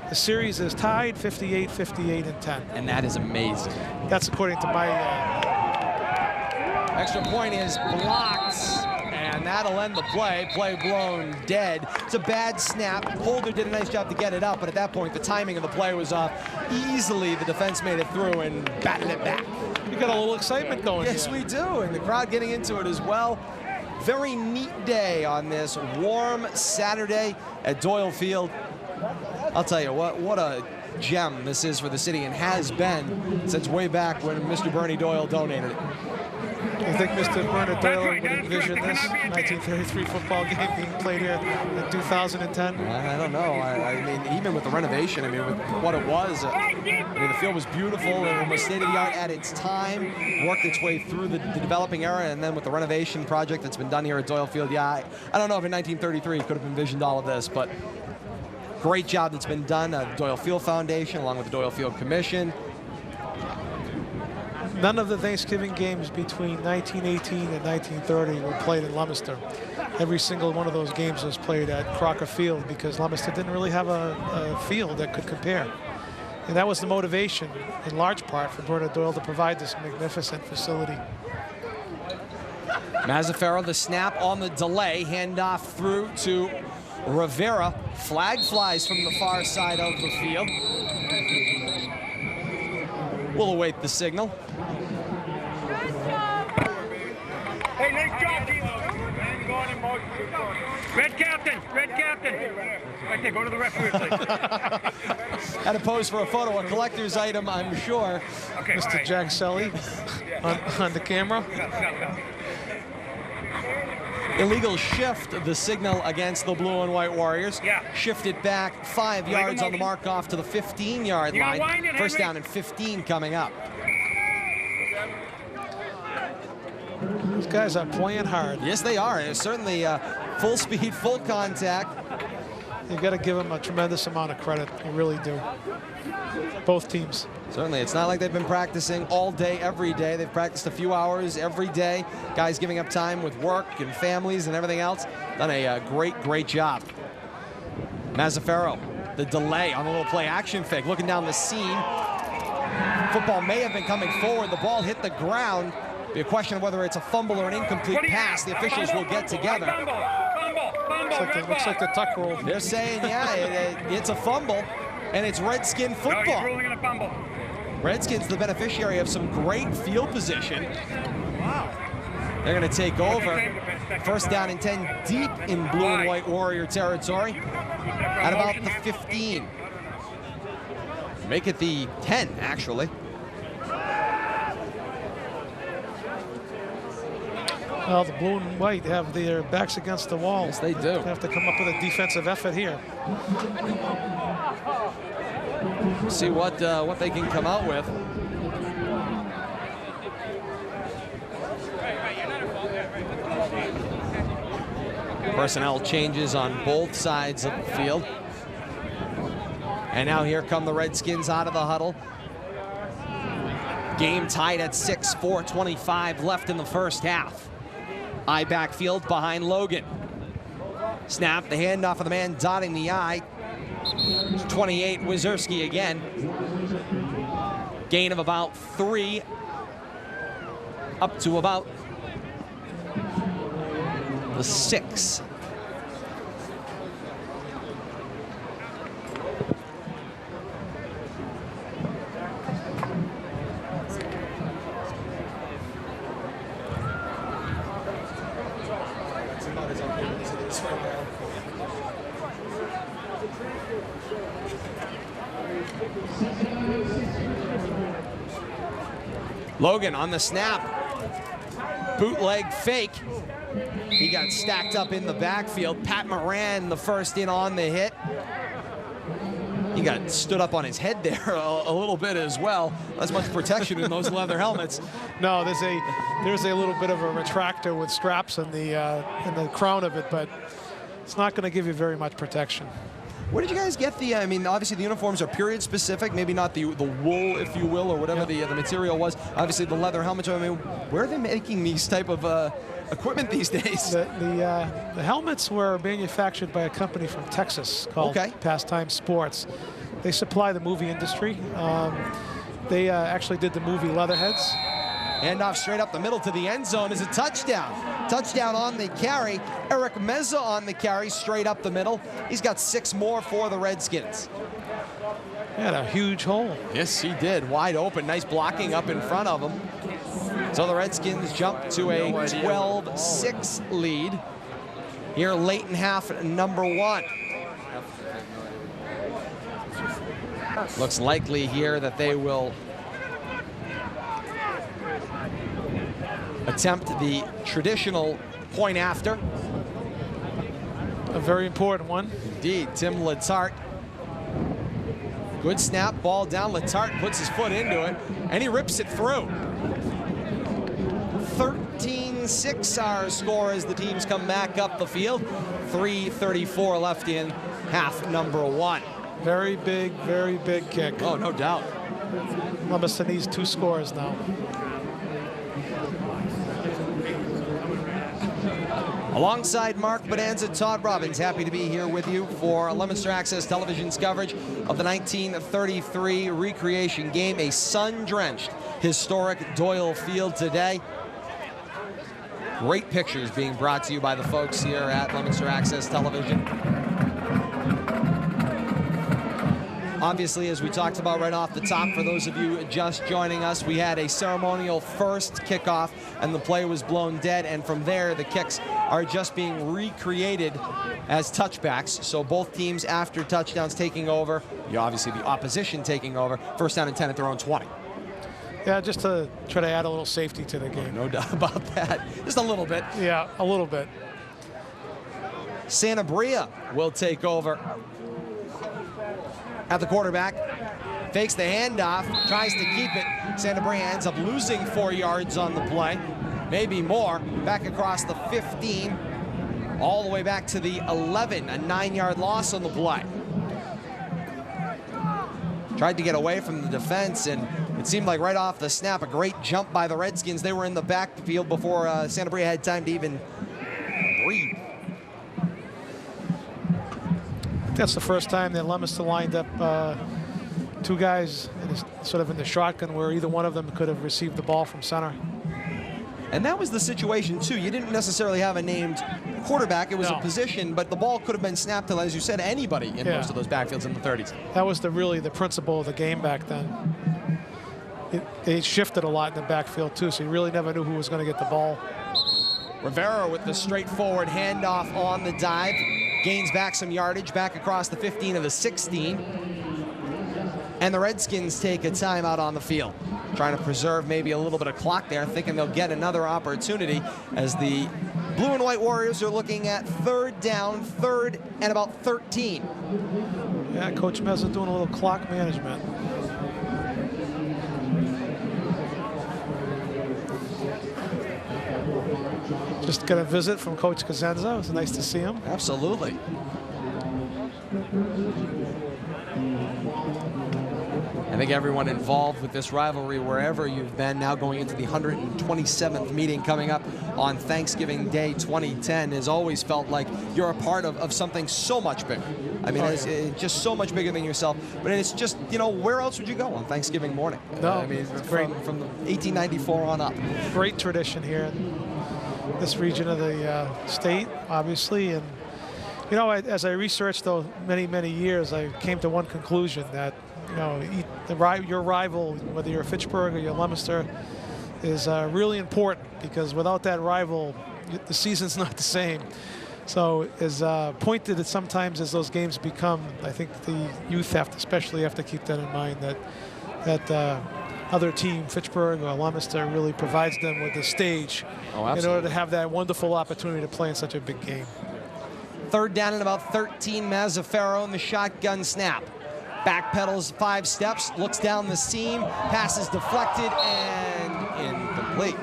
The series is tied 58, 58, and 10. And that is amazing. That's according to my... Extra point is blocked. And that'll end the play. Play blown dead. It's a bad snap. Holder did a nice job to get it up, but at that point, the timing of the play was off. Easily, the defense made it through and batted it back. We got a little excitement going Yes, here. we do, and the crowd getting into it as well. Very neat day on this warm Saturday at Doyle Field. I'll tell you what a gem this is for the city and has been since way back when Mr. Bernie Doyle donated it. I think Mr. Bernard Doyle would envision this 1933 football game being played here in 2010. I don't know. I mean, even with the renovation, I mean, with what it was, I mean, the field was beautiful and was state-of-the-art at its time, worked its way through the developing era, and then with the renovation project that's been done here at Doyle Field, yeah, I don't know if in 1933 it could have envisioned all of this, but great job that's been done. The Doyle Field Foundation, along with the Doyle Field Commission. None of the Thanksgiving games between 1918 and 1930 were played in Leominster. Every single one of those games was played at Crocker Field because Leominster didn't really have a field that could compare. And that was the motivation, in large part, for Bernard Doyle to provide this magnificent facility. Mazzaferro, the snap on the delay, handoff through to Rivera. Flag flies from the far side of the field. We'll await the signal. Hey, nice job, team. Red captain, red captain. Right there, go to the referee, please. Had to pose for a photo, a collector's item, I'm sure. Okay, Mr. Jack Selly on the camera. Illegal shift the signal against the blue and white Warriors. Yeah. Shift it back 5 yards on the mark off to the 15-yard line. First down and 15 coming up. These guys are playing hard. Yes, they are. It's certainly full speed, full contact. You've got to give them a tremendous amount of credit. You really do. Both teams. Certainly, it's not like they've been practicing all day, every day. They've practiced a few hours every day. Guys giving up time with work and families and everything else. Done a great job. Mazzaferro, the delay on the little play action fake, looking down the seam. Football may have been coming forward. The ball hit the ground. Be a question of whether it's a fumble or an incomplete pass. The officials will get together. Looks like the tuck rule. They're saying, yeah, it's a fumble, and it's Redskin football. No, he's ruling it a fumble. Redskins the beneficiary of some great field position. Wow. They're going to take over. First down and 10 deep in blue and white Warrior territory at about the 15. Make it the 10, actually. Well, the blue and white have their backs against the wall. Yes, they do. They have to come up with a defensive effort here. See what they can come out with. Personnel changes on both sides of the field. And now here come the Redskins out of the huddle. Game tied at 6, 4:25 left in the first half. I backfield behind Logan. Snap, the handoff of the man dotting the I. 28, Wazierski again. Gain of about 3. Up to about the 6. Logan on the snap. Bootleg fake. He got stacked up in the backfield. Pat Moran, the first in on the hit. He got stood up on his head there a little bit as well. Not as much protection in those leather helmets. No, there's a little bit of a retractor with straps in the crown of it, but it's not going to give you very much protection. Where did you guys get the, I mean, obviously the uniforms are period specific, maybe not the wool, if you will, or whatever the material was. Obviously the leather helmets, I mean, where are they making these type of equipment these days? The helmets were manufactured by a company from Texas called Pastime Sports. They supply the movie industry. They actually did the movie Leatherheads. Handoff straight up the middle to the end zone is a touchdown. Touchdown on the carry. Eric Meza on the carry straight up the middle. He's got 6 more for the Redskins. He had a huge hole. Yes, he did. Wide open. Nice blocking up in front of him. So the Redskins jump to a 12-6 lead here late in half number 1. Looks likely here that they will attempt the traditional point after. A very important one. Indeed, Tim Letarte. Good snap, ball down. Letarte puts his foot into it, and he rips it through. 13-6 our score as the teams come back up the field. 3:34 left in half number 1. Very big kick. Oh, no doubt. Lewiston needs 2 scores now. Alongside Mark Bonanza, Todd Robbins, happy to be here with you for Leominster Access Television's coverage of the 1933 recreation game, a sun-drenched historic Doyle Field today. Great pictures being brought to you by the folks here at Leominster Access Television. Obviously, as we talked about right off the top, for those of you just joining us, we had a ceremonial first kickoff, and the play was blown dead, and from there, the kicks are just being recreated as touchbacks. So both teams, after touchdowns, taking over, obviously the opposition taking over, first down and 10 at their own 20. Yeah, just to try to add a little safety to the game. No doubt about that. Just a little bit. Yeah, a little bit. Santa Bria will take over at the quarterback. Fakes the handoff, tries to keep it. Santa Bria ends up losing 4 yards on the play, maybe more. Back across the 15, all the way back to the 11, a 9-yard loss on the play. Tried to get away from the defense, and it seemed like right off the snap, a great jump by the Redskins. They were in the backfield before Santa Bria had time to even breathe. That's the first time that Leominster lined up 2 guys sort of in the shotgun where either one of them could have received the ball from center. And that was the situation, too. You didn't necessarily have a named quarterback. It was a position, but the ball could have been snapped to, as you said, anybody in most of those backfields in the 30s. That was really the principle of the game back then. They shifted a lot in the backfield, too, so you really never knew who was going to get the ball. Rivera with the straightforward handoff on the dive. Gains back some yardage, back across the 15 of the 16. And the Redskins take a timeout on the field, trying to preserve maybe a little bit of clock there, thinking they'll get another opportunity as the Blue and White Warriors are looking at 3rd down, 3rd and about 13. Yeah, Coach Meza doing a little clock management. Just got a visit from Coach Cosenza. It was nice to see him. Absolutely. I think everyone involved with this rivalry, wherever you've been, now going into the 127th meeting coming up on Thanksgiving Day 2010, has always felt like you're a part of something so much bigger. I mean, it's just so much bigger than yourself. But it's just, you know, where else would you go on Thanksgiving morning? No, I mean, it's great. From 1894 on up. Great tradition here in this region of the state, obviously. And, you know, as I researched those many years, I came to one conclusion that, you know, your rival, whether you're Fitchburg or you're Leominster, is really important, because without that rival, the season's not the same. So as pointed at sometimes as those games become, I think the youth especially have to keep that in mind, that other team, Fitchburg or Leominster, really provides them with the stage in order to have that wonderful opportunity to play in such a big game. 3rd down and about 13, Mazzaferro in the shotgun snap. Backpedals 5 steps, looks down the seam, passes deflected and incomplete.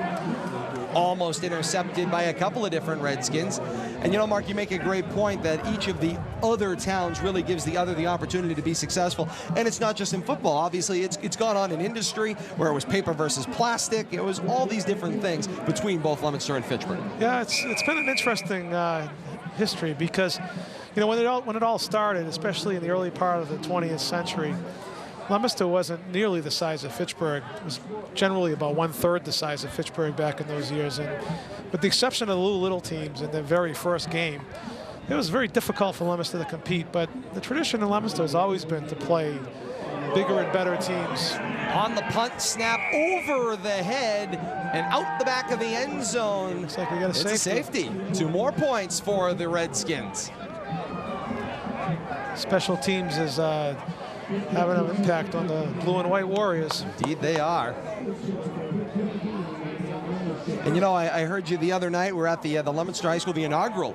Almost intercepted by a couple of different Redskins. And you know, Mark, you make a great point that each of the other towns really gives the other the opportunity to be successful. And it's not just in football. Obviously, it's gone on in industry where it was paper versus plastic. It was all these different things between both Leominster and Fitchburg. Yeah, it's been an interesting history because, you know, when it all started, especially in the early part of the 20th century, Leominster wasn't nearly the size of Fitchburg. It was generally about 1/3 the size of Fitchburg back in those years. And with the exception of the little teams in their very first game, it was very difficult for Leominster to compete. But the tradition in Leominster has always been to play bigger and better teams. On the punt, snap over the head and out the back of the end zone. Looks like we got a safety. 2 more points for the Redskins. Special teams is having an impact on the blue and white Warriors. Indeed they are. And you know, I heard you the other night. We're at the Leominster High School, the inaugural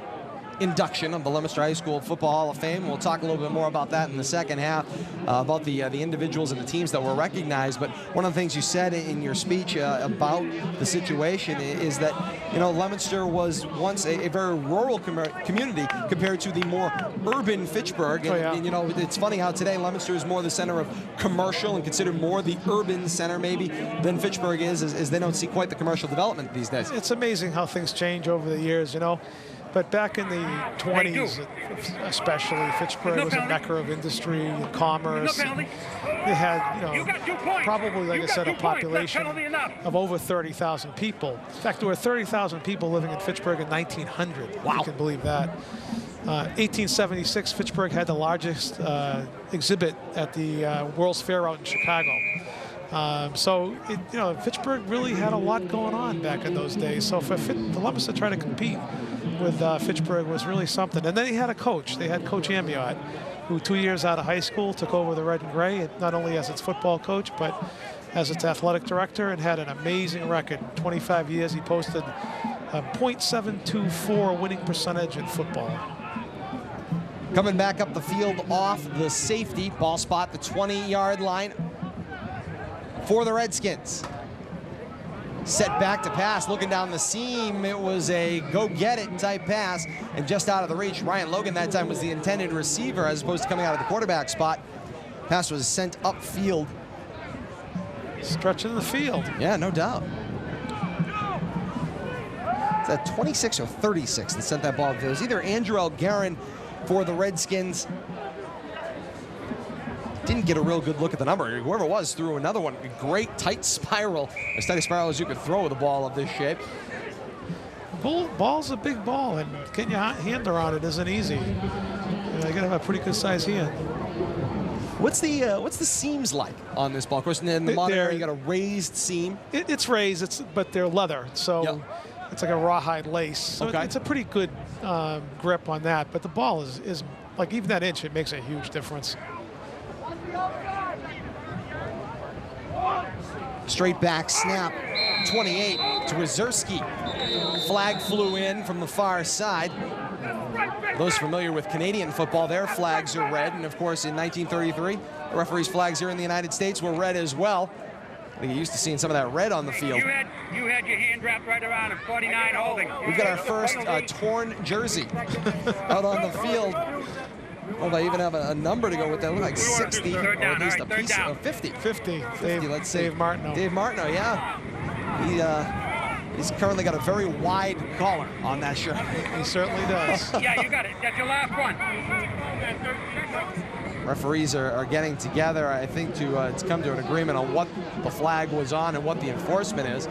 induction of the Leominster High School Football Hall of Fame. We'll talk a little bit more about that in the second half, about the individuals and the teams that were recognized. But one of the things you said in your speech about the situation is that, you know, Leominster was once a very rural community compared to the more urban Fitchburg. And, you know, it's funny how today Leominster is more the center of commercial and considered more the urban center maybe than Fitchburg is they don't see quite the commercial development these days. It's amazing how things change over the years, you know. But back in the 20s, especially, Fitchburg was a mecca of industry and commerce. They had, you know, probably, like I said, a population of over 30,000 people. In fact, there were 30,000 people living in Fitchburg in 1900. Wow. You can believe that. 1876, Fitchburg had the largest exhibit at the World's Fair out in Chicago. So, you know, Fitchburg really had a lot going on back in those days. So for the Leominster to try to compete with Fitchburg was really something. And then he had a coach. They had Coach Ambiot, who 2 years out of high school took over the Red and Gray, not only as its football coach, but as its athletic director, and had an amazing record. 25 years, he posted a .724 winning percentage in football. Coming back up the field off the safety, ball spot, the 20-yard line for the Redskins. Set back to pass, looking down the seam. It was a go-get-it type pass, and just out of the reach. Ryan Logan that time was the intended receiver as opposed to coming out of the quarterback spot. Pass was sent upfield. Stretching the field. Yeah, no doubt. Is that 26 or 36 that sent that ball upfield? It was either Andrew Elgarin for the Redskins. Didn't get a real good look at the number. Whoever it was threw another one. A great tight spiral. As tight a spiral as you could throw with a ball of this shape. Ball's a big ball, and getting your hand around it isn't easy. You got to have a pretty good size hand. What's the seams like on this ball? Of course, in the modern era, you got a raised seam. It's raised, but they're leather, so it's like a rawhide lace. So it's a pretty good grip on that. But the ball is like, even that inch, it makes a huge difference. Straight back snap, 28 to Wazerski. Flag flew in from the far side. Those familiar with Canadian football, their flags are red. And of course, in 1933, the referees' flags here in the United States were red as well. I think you're used to seeing some of that red on the field. You had your hand wrapped right around him, 49 holding. We've got our first torn jersey out on the field. Well, they even have a number to go with that. Look like 60, or at least a piece of 50. 50. Let's see. Dave Martineau. Dave Martineau, yeah. He's currently got a very wide collar on that shirt. He certainly does. Yeah, you got it. That's your last one. Referees are getting together, I think, to come to an agreement on what the flag was on and what the enforcement is.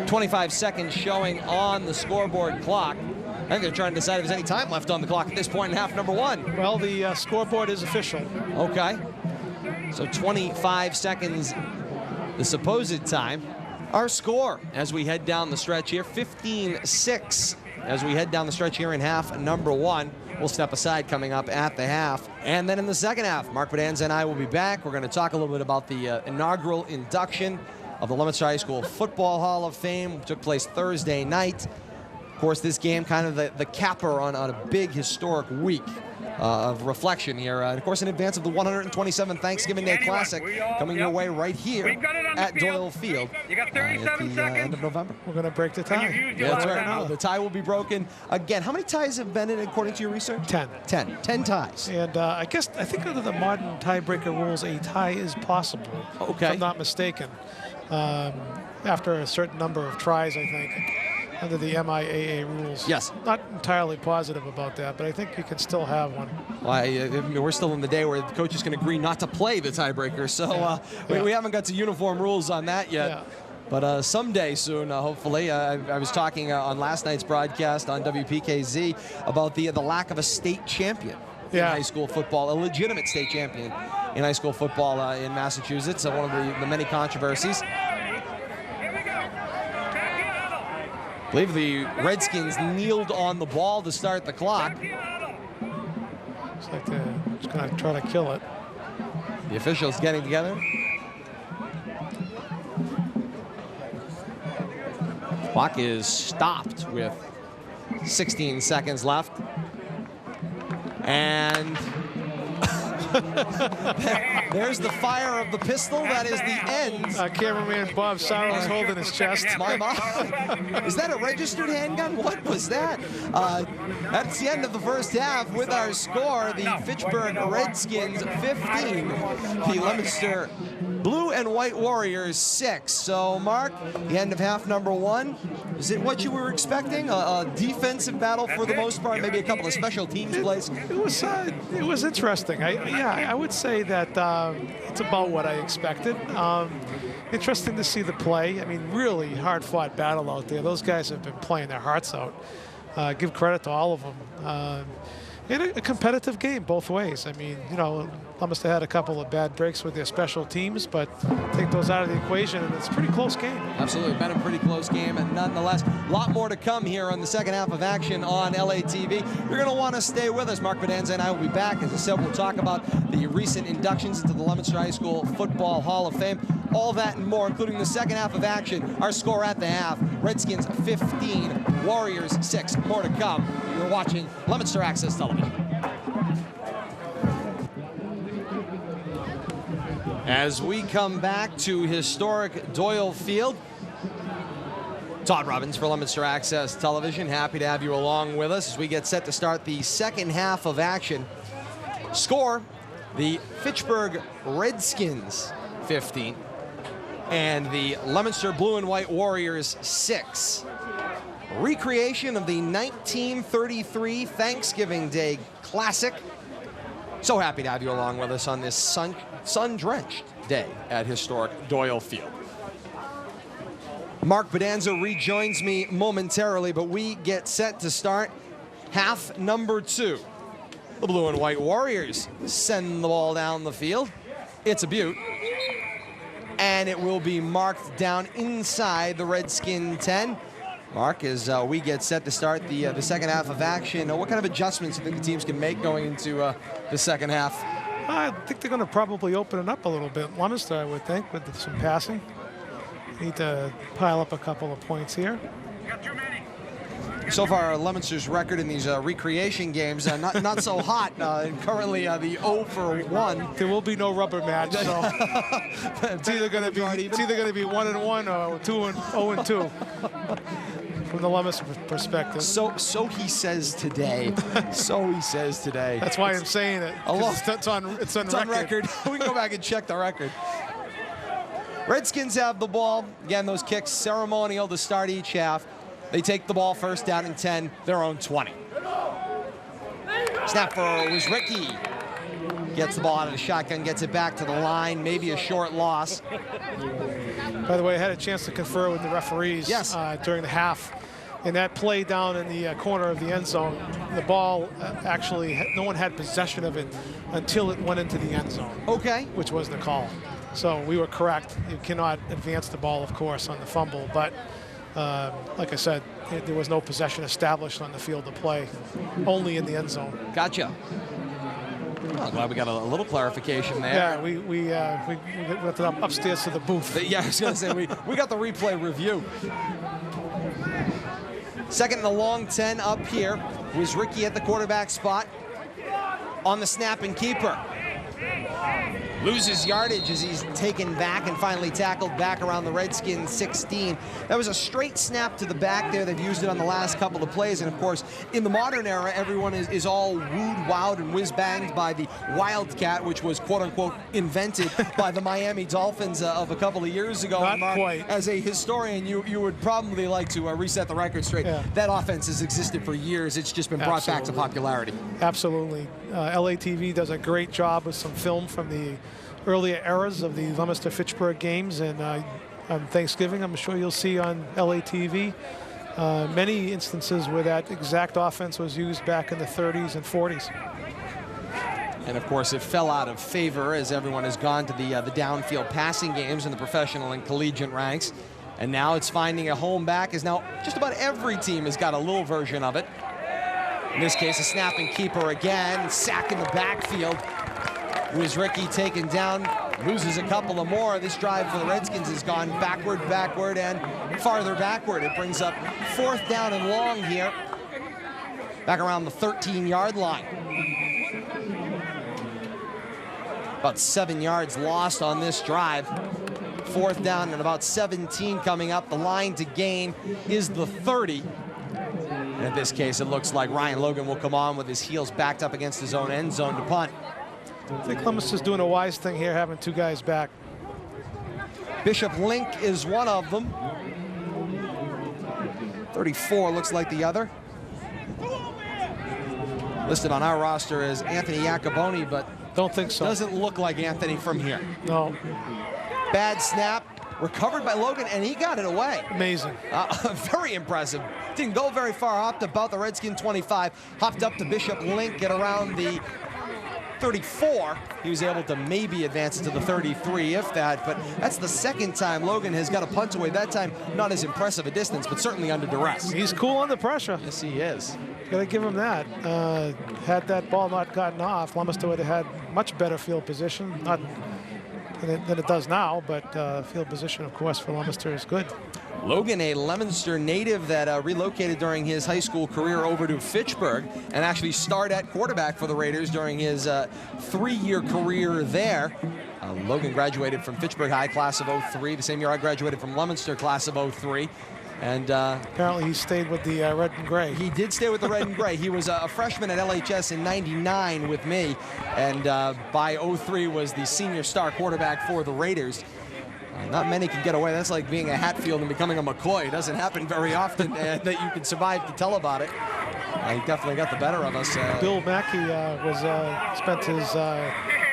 25 seconds showing on the scoreboard clock. I think they're trying to decide if there's any time left on the clock at this point in half number one. Well, the scoreboard is official. Okay. So 25 seconds, the supposed time. Our score as we head down the stretch here, 15-6 as we head down the stretch here in half number one. we'll step aside coming up at the half. And then in the second half, Mark Bedanza and I will be back. We're going to talk a little bit about the inaugural induction of the Leominster High School Football Hall of Fame. It took place Thursday night. Of course, this game kind of the capper on a big historic week of reflection here. Of course, in advance of the 127th Thanksgiving Day Classic coming your way right here at Doyle Field You got 37 at the seconds. end of November. We're going to break the tie. Yeah, that's right. The tie will be broken. Again, how many ties have been in according to your research? 10. 10 ties. And I think under the modern tiebreaker rules, a tie is possible. Okay. If I'm not mistaken. After a certain number of tries, I think, under the MIAA rules. Yes. Not entirely positive about that, but I think you can still have one. Well, I mean, we're still in the day where the coaches can agree not to play the tiebreaker, so we haven't got to uniform rules on that yet. Yeah. But someday soon, hopefully. I was talking on last night's broadcast on WPKZ about the lack of a state champion in high school football, a legitimate state champion in high school football in Massachusetts. One of the many controversies. I believe the Redskins kneeled on the ball to start the clock. It's like they're just going to try to kill it. The officials getting together. Clock is stopped with 16 seconds left. And there's the fire of the pistol. That is the end. Cameraman Bob Sauer's holding his chest. My mom. Is that a registered handgun? What was that? That's the end of the first half with our score. The Fitchburg Redskins 15. The Leominster Blue and White Warriors 6. So, Mark, the end of half number 1. Is it what you were expecting? A defensive battle for the most part? Maybe a couple of special teams plays? It was interesting. I would say that it's about what I expected. Interesting to see the play. I mean, really hard-fought battle out there. Those guys have been playing their hearts out. Give credit to all of them. And a competitive game both ways. I mean, you know, Leominster had a couple of bad breaks with their special teams, but take those out of the equation, and it's a pretty close game. Absolutely, been a pretty close game, and nonetheless, a lot more to come here on the second half of action on LATV. You're going to want to stay with us. Mark Bedanza and I will be back. As I said, we'll talk about the recent inductions into the Leominster High School Football Hall of Fame. All that and more, including the second half of action. Our score at the half, Redskins 15, Warriors 6. More to come. You're watching Leominster Access Television. As we come back to historic Doyle Field, Todd Robbins for Leominster Access Television. Happy to have you along with us as we get set to start the second half of action. Score, the Fitchburg Redskins 15 and the Leominster Blue and White Warriors 6. Recreation of the 1933 Thanksgiving Day Classic. So happy to have you along with us on this sun-drenched day at historic Doyle Field. Mark Bedanza rejoins me momentarily, but we get set to start half number 2. The Blue and White Warriors send the ball down the field. It's a beaut. And it will be marked down inside the Redskin 10. Mark, as we get set to start the second half of action, what kind of adjustments do you think the teams can make going into the second half? I think they're going to probably open it up a little bit. Leominster, I would think, with some passing. Need to pile up a couple of points here. So far, Leominster's record in these recreation games, not so hot. Currently, the 0 for 1. There will be no rubber match, so it's either going to be 1-1 or 0-2 from the Leominster perspective. So he says today. So he says today. That's why I'm saying it. It's on record. We can go back and check the record. Redskins have the ball. Again, those kicks ceremonial to start each half. They take the ball first down and 10, their own 20. Snap for Ricky. Gets the ball out of the shotgun, gets it back to the line, maybe a short loss. By the way, I had a chance to confer with the referees during the half. In that play down in the corner of the end zone, the ball no one had possession of it until it went into the end zone. Okay. Which was the call. So we were correct. You cannot advance the ball, of course, on the fumble, but Like I said, there was no possession established on the field of play, only in the end zone. Gotcha. Well, glad we got a little clarification there. Yeah, we went upstairs to the booth. Yeah, I was going to say, we got the replay review. Second and a long 10 up here was Ricky at the quarterback spot on the snap and keeper. Loses yardage as he's taken back and finally tackled back around the Redskins 16. That was a straight snap to the back there. They've used it on the last couple of plays. And of course, in the modern era, everyone is all wooed, wowed, and whiz-banged by the Wildcat, which was quote-unquote invented by the Miami Dolphins of a couple of years ago. Not Mark, quite. as a historian, you would probably like to reset the record straight. Yeah. That offense has existed for years. It's just been brought back to popularity. Absolutely. LATV does a great job with some film from the earlier eras of the Leominster-Fitchburg games, and on Thanksgiving, I'm sure you'll see on LATV many instances where that exact offense was used back in the 30s and 40s. And of course, it fell out of favor as everyone has gone to the downfield passing games in the professional and collegiate ranks. And now it's finding a home back, as now just about every team has got a little version of it. In this case, a snap and keeper again, sack in the backfield. Was Ricky taken down, loses a couple of more. This drive for the Redskins has gone backward, and farther backward. It brings up 4th down and long here, back around the 13-yard line. About 7 yards lost on this drive. 4th down and about 17 coming up. The line to gain is the 30. And in this case, it looks like Ryan Logan will come on with his heels backed up against his own end zone to punt. I think Leominster's doing a wise thing here, having 2 guys back. Bishop Link is one of them. 34 looks like the other. Listed on our roster as Anthony Iacoboni, but don't think so. Doesn't look like Anthony from here. No. Bad snap, recovered by Logan, and he got it away. Amazing. Very impressive. Didn't go very far, hopped about the Redskin 25, hopped up to Bishop Link at around the 34. He was able to maybe advance it to the 33, if that, but that's the second time Logan has got a punt away. That time, not as impressive a distance, but certainly under duress. He's cool under pressure. Yes, he is. Gotta give him that. Had that ball not gotten off, Leominster would have had much better field position, not than it does now, but field position, of course, for Leominster is good. Logan, a Leominster native that relocated during his high school career over to Fitchburg and actually started at quarterback for the Raiders during his 3-year career there. Logan graduated from Fitchburg High class of 03, the same year I graduated from Leominster class of 03. And apparently he stayed with the red and gray. He did stay with the red and gray. He was a freshman at LHS in '99 with me, and by 03 was the senior star quarterback for the Raiders. Not many can get away. That's like being a Hatfield and becoming a McCoy. It doesn't happen very often that you can survive to tell about it. He definitely got the better of us. Bill Mackey spent his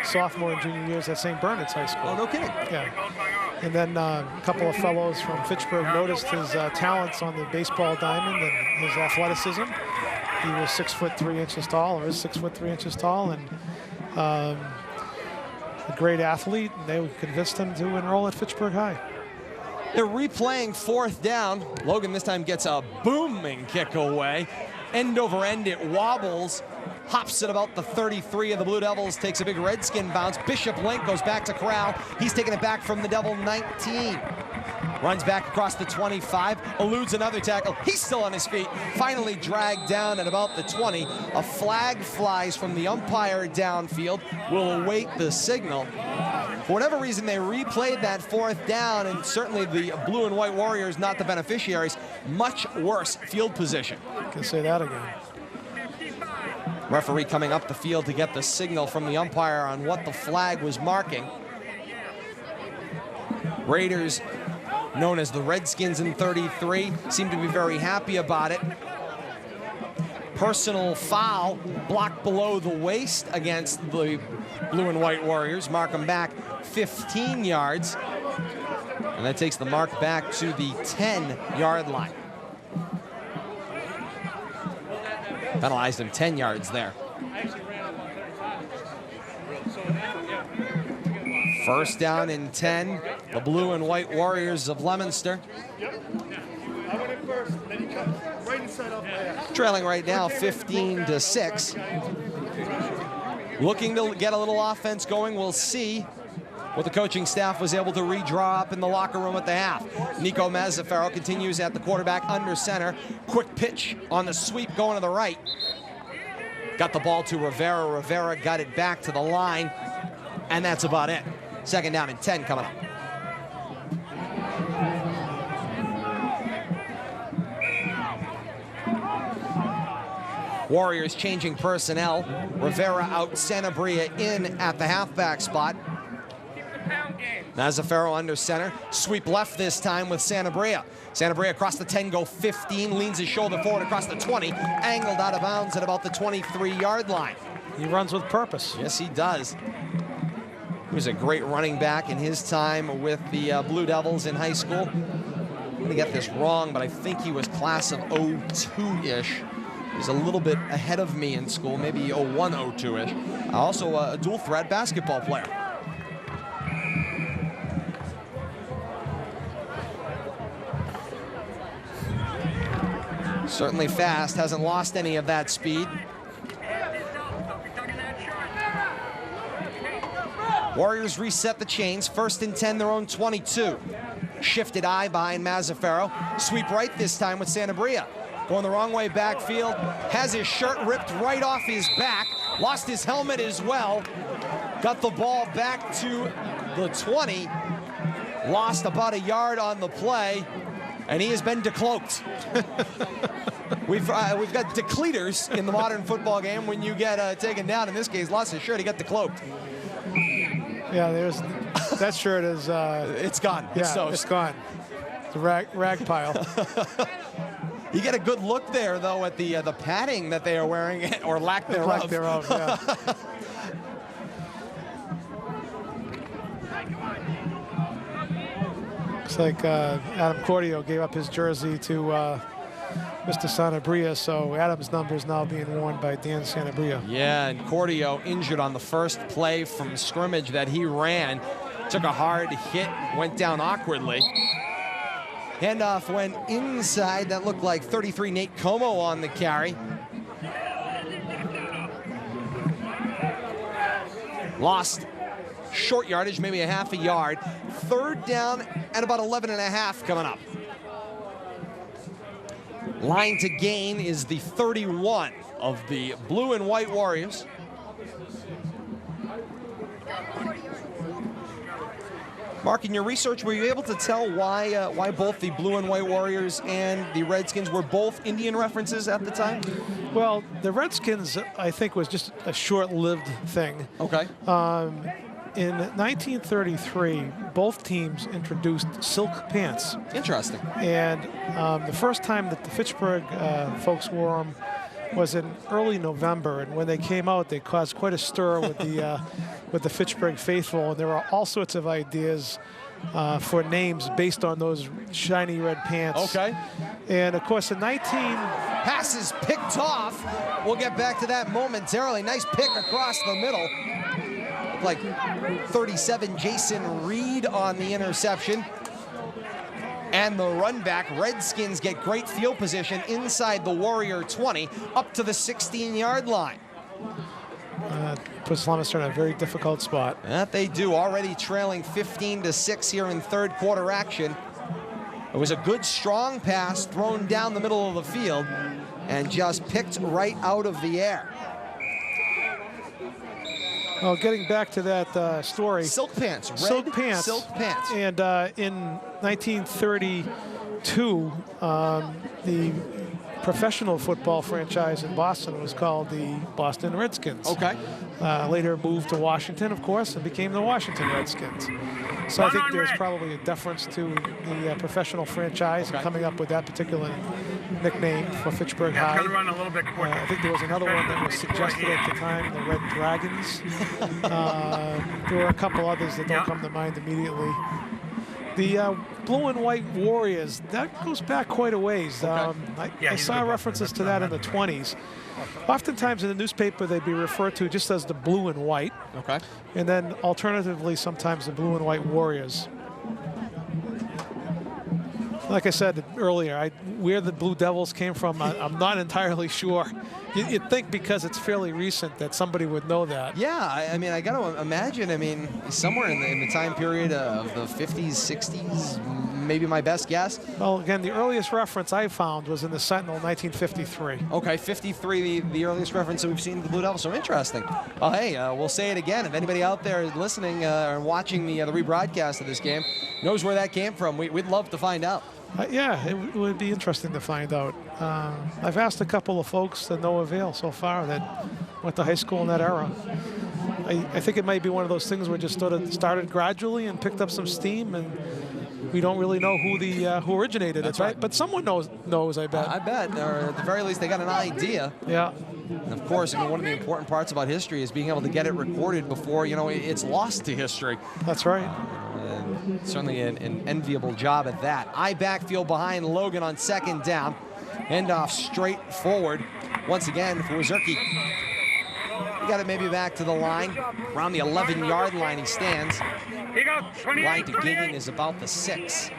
sophomore and junior years at St. Bernard's High School. Oh, no kidding. Yeah. And then a couple of fellows from Fitchburg noticed his talents on the baseball diamond and his athleticism. He was 6'3" tall, or is 6'3" tall, and a great athlete, and they convinced him to enroll at Fitchburg High. They're replaying 4th down. Logan this time gets a booming kick away. End over end, it wobbles. Hops at about the 33 of the Blue Devils, takes a big Redskin bounce. Bishop Link goes back to corral. He's taking it back from the Devil 19. Runs back across the 25, eludes another tackle. He's still on his feet, finally dragged down at about the 20. A flag flies from the umpire downfield. We'll await the signal. For whatever reason, they replayed that 4th down, and certainly the Blue and White Warriors, not the beneficiaries. Much worse field position. Can say that again. Referee coming up the field to get the signal from the umpire on what the flag was marking. Raiders, known as the Redskins in 33, seem to be very happy about it. Personal foul, blocked below the waist against the Blue and White Warriors. Mark them back 15 yards. And that takes the mark back to the 10-yard line. Penalized him 10 yards there. 1st down and 10. The Blue and White Warriors of Leominster. Trailing right now 15-6. Looking to get a little offense going. We'll see what the coaching staff was able to redraw up in the locker room at the half. Nico Mazzaferro continues at the quarterback under center. Quick pitch on the sweep going to the right. Got the ball to Rivera. Rivera got it back to the line, and that's about it. Second down and 10 coming up. Warriors changing personnel. Rivera out, Sanabria in at the halfback spot. Mazzaferro under center. Sweep left this time with Sanabria. Sanabria across the 10, go 15, leans his shoulder forward across the 20, angled out of bounds at about the 23-yard line. He runs with purpose. Yes, he does. He was a great running back in his time with the Blue Devils in high school. I'm going to get this wrong, but I think he was class of 02-ish. He was a little bit ahead of me in school, maybe 01, 02-ish. Also a dual threat basketball player. Certainly fast, hasn't lost any of that speed. Warriors reset the chains, 1st and 10, their own 22. Shifted eye behind Mazzaferro. Sweep right this time with Sanabria. Going the wrong way backfield, has his shirt ripped right off his back, lost his helmet as well. Got the ball back to the 20, lost about a yard on the play, and he has been decloaked. We've got decleaters in the modern football game when you get taken down. In this case, lost his shirt, he got decloaked. Yeah, there's that shirt is. It's gone. Yeah, it's gone. It's a rag pile. You get a good look there, though, at the padding that they are wearing, or lack thereof. Lack thereof, yeah. Looks like Adam Cordio gave up his jersey to Mr. Sanabria, so Adam's number is now being worn by Dan Sanabria. Yeah, and Cordio injured on the first play from scrimmage that he ran. Took a hard hit, went down awkwardly. Handoff went inside. That looked like 33 Nate Como on the carry. Lost short yardage, maybe a half a yard. 3rd down and about 11 and a half coming up. Line to gain is the 31 of the blue and white Warriors. Mark, in your research, were you able to tell why both the blue and white Warriors and the Redskins were both Indian references at the time? Well, the Redskins, I think, was just a short-lived thing. Okay. In 1933, both teams introduced silk pants. Interesting. And the first time that the Fitchburg folks wore them was in early November, and when they came out, they caused quite a stir with the Fitchburg faithful, and there were all sorts of ideas for names based on those shiny red pants. Okay. And of course, in passes picked off. We'll get back to that momentarily. Nice pick across the middle. Like 37 Jason Reed on the interception. And the run back, Redskins get great field position inside the Warrior 20 up to the 16-yard line. Puts Lamister in a very difficult spot. That they do, already trailing 15-6 here in 3rd quarter action. It was a good, strong pass thrown down the middle of the field and just picked right out of the air. Well, getting back to that story. Silk pants, red silk pants. silk pants. And in 1932, the professional football franchise in Boston was called the Boston Redskins. Okay. Later moved to Washington, of course, and became the Washington Redskins. So I think there's probably a deference to the professional franchise and coming up with that particular nickname for Fitchburg High. It's gonna run a little bit quicker. I think there was another one that was suggested at the time, the Red Dragons. There were a couple others that don't come to mind immediately. The blue and white Warriors, that goes back quite a ways. I saw references to that in the 20s. Oftentimes in the newspaper, they'd be referred to just as the blue and white. Okay. And then alternatively, sometimes the blue and white Warriors. Like I said earlier, where the Blue Devils came from, I'm not entirely sure. You'd think because it's fairly recent that somebody would know that. Yeah, I mean, I got to imagine, I mean, somewhere in the time period of the 50s, 60s, maybe my best guess. Well, again, the earliest reference I found was in the Sentinel, 1953. Okay, 53, the earliest reference that we've seen to the Blue Devils, so interesting. Well, hey, we'll say it again. If anybody out there listening or watching the rebroadcast of this game knows where that came from, we'd love to find out. Yeah, it would be interesting to find out. I've asked a couple of folks to no avail so far that went to high school in that era. I think it might be one of those things where it just sort of started gradually and picked up some steam, and we don't really know who originated it, right? But someone knows, I bet. I bet, or at the very least, they got an idea. Yeah. And of course, I mean, one of the important parts about history is being able to get it recorded before, you know, it's lost to history. That's right. Certainly an enviable job at that. I backfield behind Logan on second down. End off straight forward. Once again for Wazirki. He got it maybe back to the line. Around the 11-yard line he stands. He goes 28, Line to 28. gain is about the 6.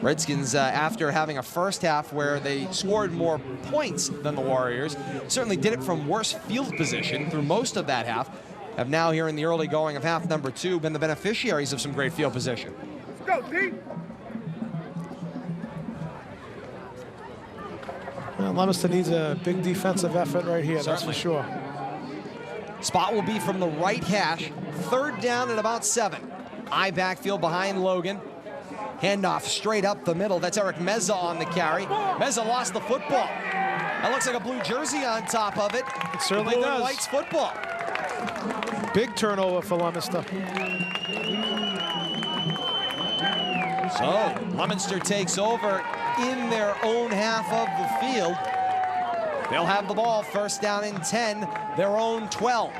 Redskins, after having a first half where they scored more points than the Warriors, certainly did it from worse field position through most of that half, have now here in the early going of half number 2 been the beneficiaries of some great field position. Let's go, D. Well, Leominster needs a big defensive effort right here, that's for sure. Spot will be from the right hash, third down at about 7. I backfield behind Logan. Handoff straight up the middle. That's Eric Meza on the carry. Meza lost the football. That looks like a blue jersey on top of it. It certainly blue does. and white's football. Big turnover for Leominster. So Leominster takes over in their own half of the field. They'll have the ball first down and 10, their own 12.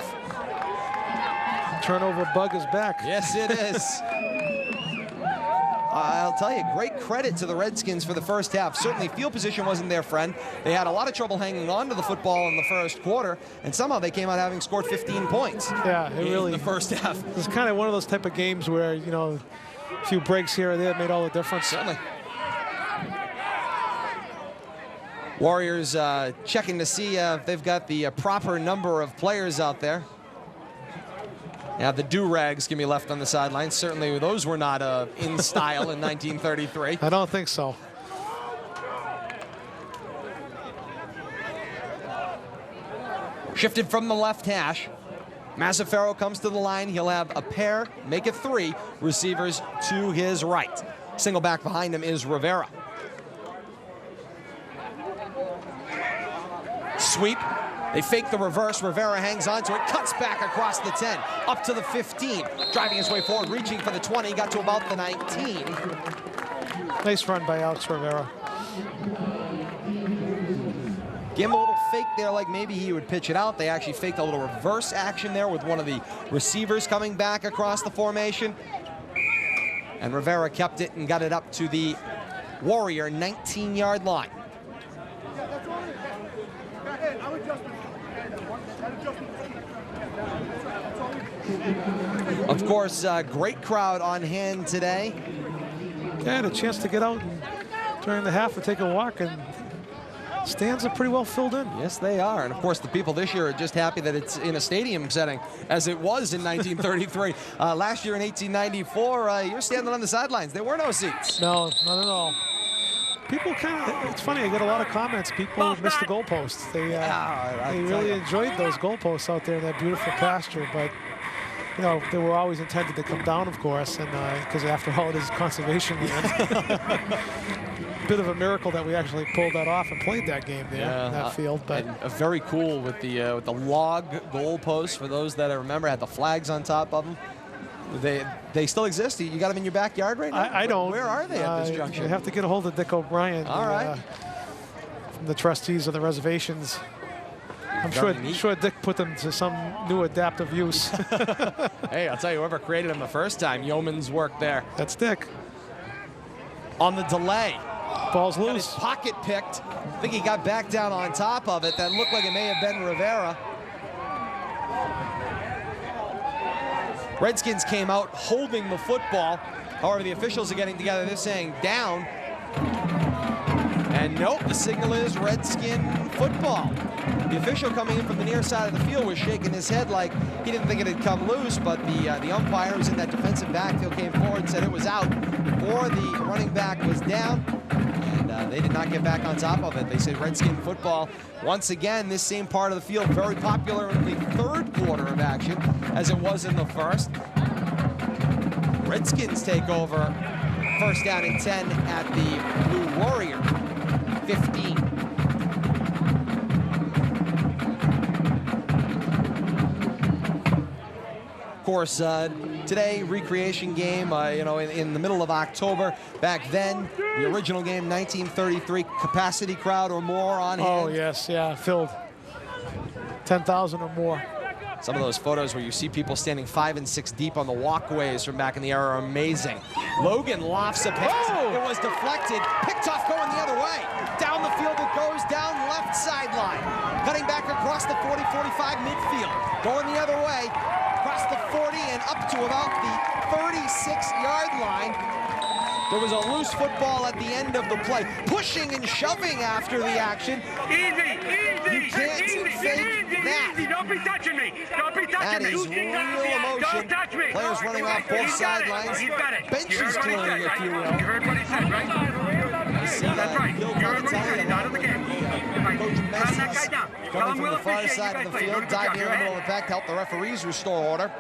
Turnover bug is back. Yes, it is. I'll tell you, great credit to the Redskins for the first half. Certainly field position wasn't their friend. They had a lot of trouble hanging on to the football in the first quarter, and somehow they came out having scored 15 points. Yeah, it really, in the first half. It's kind of one of those type of games where, you know, a few breaks here or there made all the difference. Certainly. Warriors checking to see if they've got the proper number of players out there. Yeah, the do-rags can be left on the sidelines. Certainly those were not in style in 1933. I don't think so. Shifted from the left hash. Mazzaferro comes to the line. He'll have a pair, make it 3, receivers to his right. Single back behind him is Rivera. Sweep. They fake the reverse. Rivera hangs on to it, cuts back across the 10, up to the 15. Driving his way forward, reaching for the 20, got to about the 19. Nice run by Alex Rivera. Gave him a little fake there, like maybe he would pitch it out. They actually faked a little reverse action there with one of the receivers coming back across the formation. And Rivera kept it and got it up to the Warrior 19-yard line. Of course, great crowd on hand today. Yeah, I had a chance to get out during the half and take a walk, and stands are pretty well filled in. Yes, they are. And of course, the people this year are just happy that it's in a stadium setting, as it was in 1933. Last year in 1894, you're standing on the sidelines. There were no seats. No, not at all. People kind of, it's funny, I get a lot of comments. People miss the goalposts. They really enjoyed those goalposts out there in that beautiful pasture, but you know, they were always intended to come down, of course, and because after all, it is conservation land. Bit of a miracle that we actually pulled that off and played that game there in that field. But very cool with the log goalposts. For those that I remember, had the flags on top of them. They still exist. You got them in your backyard right now? I don't. Where are they at this juncture? You have to get a hold of Dick O'Brien. All right. From the trustees of the reservations. I'm sure Dick put them to some new adaptive use. Hey, I'll tell you, whoever created them the first time, yeoman's work there. That's Dick. On the delay. Ball's Got loose. his pocket picked. I think he got back down on top of it. That looked like it may have been Rivera. Redskins came out holding the football. However, the officials are getting together. They're saying down. And nope, the signal is Redskin football. The official coming in from the near side of the field was shaking his head like he didn't think it had come loose, but the umpire who's in that defensive backfield came forward and said it was out, or the running back was down, and they did not get back on top of it. They said Redskin football. Once again, this same part of the field very popular in the third quarter of action as it was in the first. Redskins take over first down and 10 at the Blue Warrior 15. Of course, today, recreation game, in the middle of October. Back then, the original game, 1933, capacity crowd or more on hand. Oh, yes, yeah, filled. 10,000 or more. Some of those photos where you see people standing 5 and 6 deep on the walkways from back in the era are amazing. Logan lofts a pass. Oh! It was deflected. Picked off going the other way. Down the field it goes, down left sideline. Cutting back across the 40-45 midfield. Going the other way. Across the 40 and up to about the 36-yard line. There was a loose football at the end of the play. Pushing and shoving after the action. Easy. You can't fake that. Easy. Don't be touching me. Don't be touching That me. is real emotion. Don't touch me. Players running off both He's got it. sidelines. He's got it. Benches clearing, if you will. You heard what he said, right? That's right. You heard what he said. He's out of the game. Coach Calm that guy Messi down. coming from the far side of the field, diving in the middle of the pack to help the referees restore order.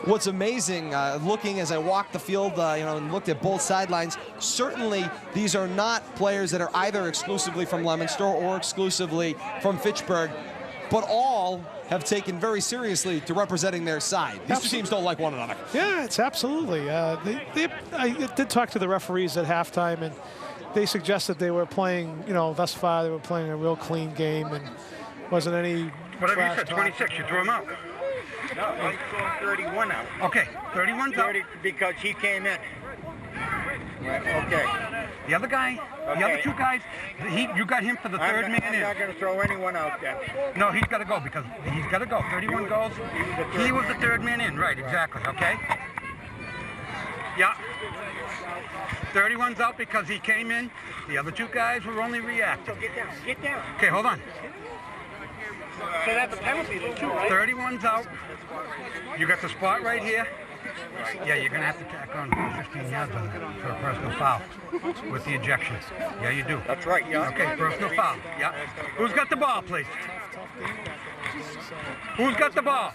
What's amazing, looking as I walked the field, and looked at both sidelines, certainly these are not players that are either exclusively from Leominster or exclusively from Fitchburg, but all have taken very seriously to representing their side. These two teams don't like one another. Yeah, it's absolutely. I did talk to the referees at halftime, and they suggested they were playing, thus far they were playing a real clean game, and wasn't any Whatever you trash said, talk. 26, you threw him out. No, I saw 31 out. Okay, 31's out. 30 because he came in. Right, okay. The other guy, the other Okay. two guys, you got him for the third man I'm in. not going to throw anyone out there. No, he's got to go because he's got to go. 31 goes. He was the third man in. Right, exactly. Okay. Yeah. 31's out because he came in. The other two guys were only reacting. Get down. Get down. Okay, hold on. So that's a penalty then too, right? 31's out. You got the spot right here. Yeah, you're going to have to tack on 15 yards on that for a personal foul with the ejection. Yeah, you do. That's right, yeah. Okay, personal foul. Yeah. Who's got the ball, please? Who's got the ball?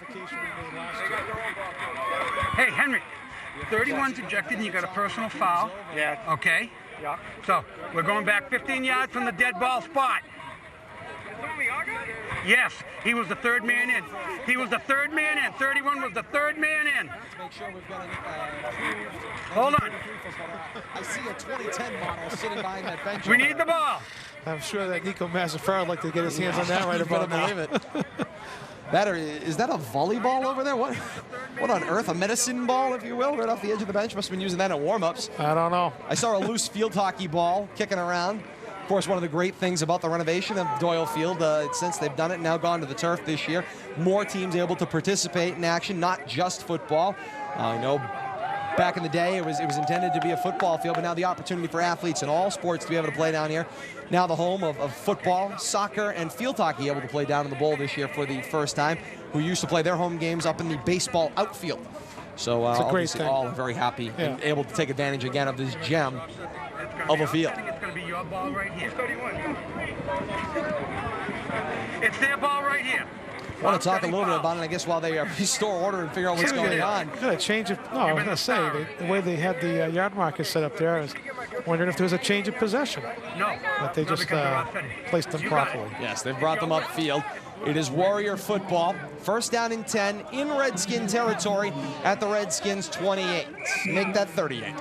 Hey, Henry. 31's ejected and you got a personal foul. Yeah. Okay? Yeah. So, we're going back 15 yards from the dead ball spot. Yes, he was the third man in. He was the third man in. 31 was the third man in. Make sure we've got Hold on. I see a 2010 model sitting behind that bench. We need the ball. I'm sure that Nico Mazzaferro would like to get his hands on that right about now. believe it. Is that a volleyball over there? What on earth? A medicine ball, if you will, right off the edge of the bench? Must have been using that in warm-ups. I don't know. I saw a loose field hockey ball kicking around. Of course, one of the great things about the renovation of Doyle Field, since they've done it, now gone to the turf this year, more teams able to participate in action, not just football. I know back in the day it was intended to be a football field, but now the opportunity for athletes in all sports to be able to play down here. Now the home of football, soccer, and field hockey able to play down in the bowl this year for the first time, who used to play their home games up in the baseball outfield. So a great obviously thing. all very happy and able to take advantage again of this gem of a field. I think it's going to be your ball right here. It's their ball right here. I want to talk a little bit about it, I guess, while they restore order and figure out what's going on. Got to change it. No, I was going to say, the way they had the yard marker set up there, I was wondering if there was a change of possession. No. But they No, just because they're offsetting. placed them You got it. properly. Yes, they've brought them upfield. It is Warrior football. First down and 10 in Redskin territory at the Redskins 28. Make that 38.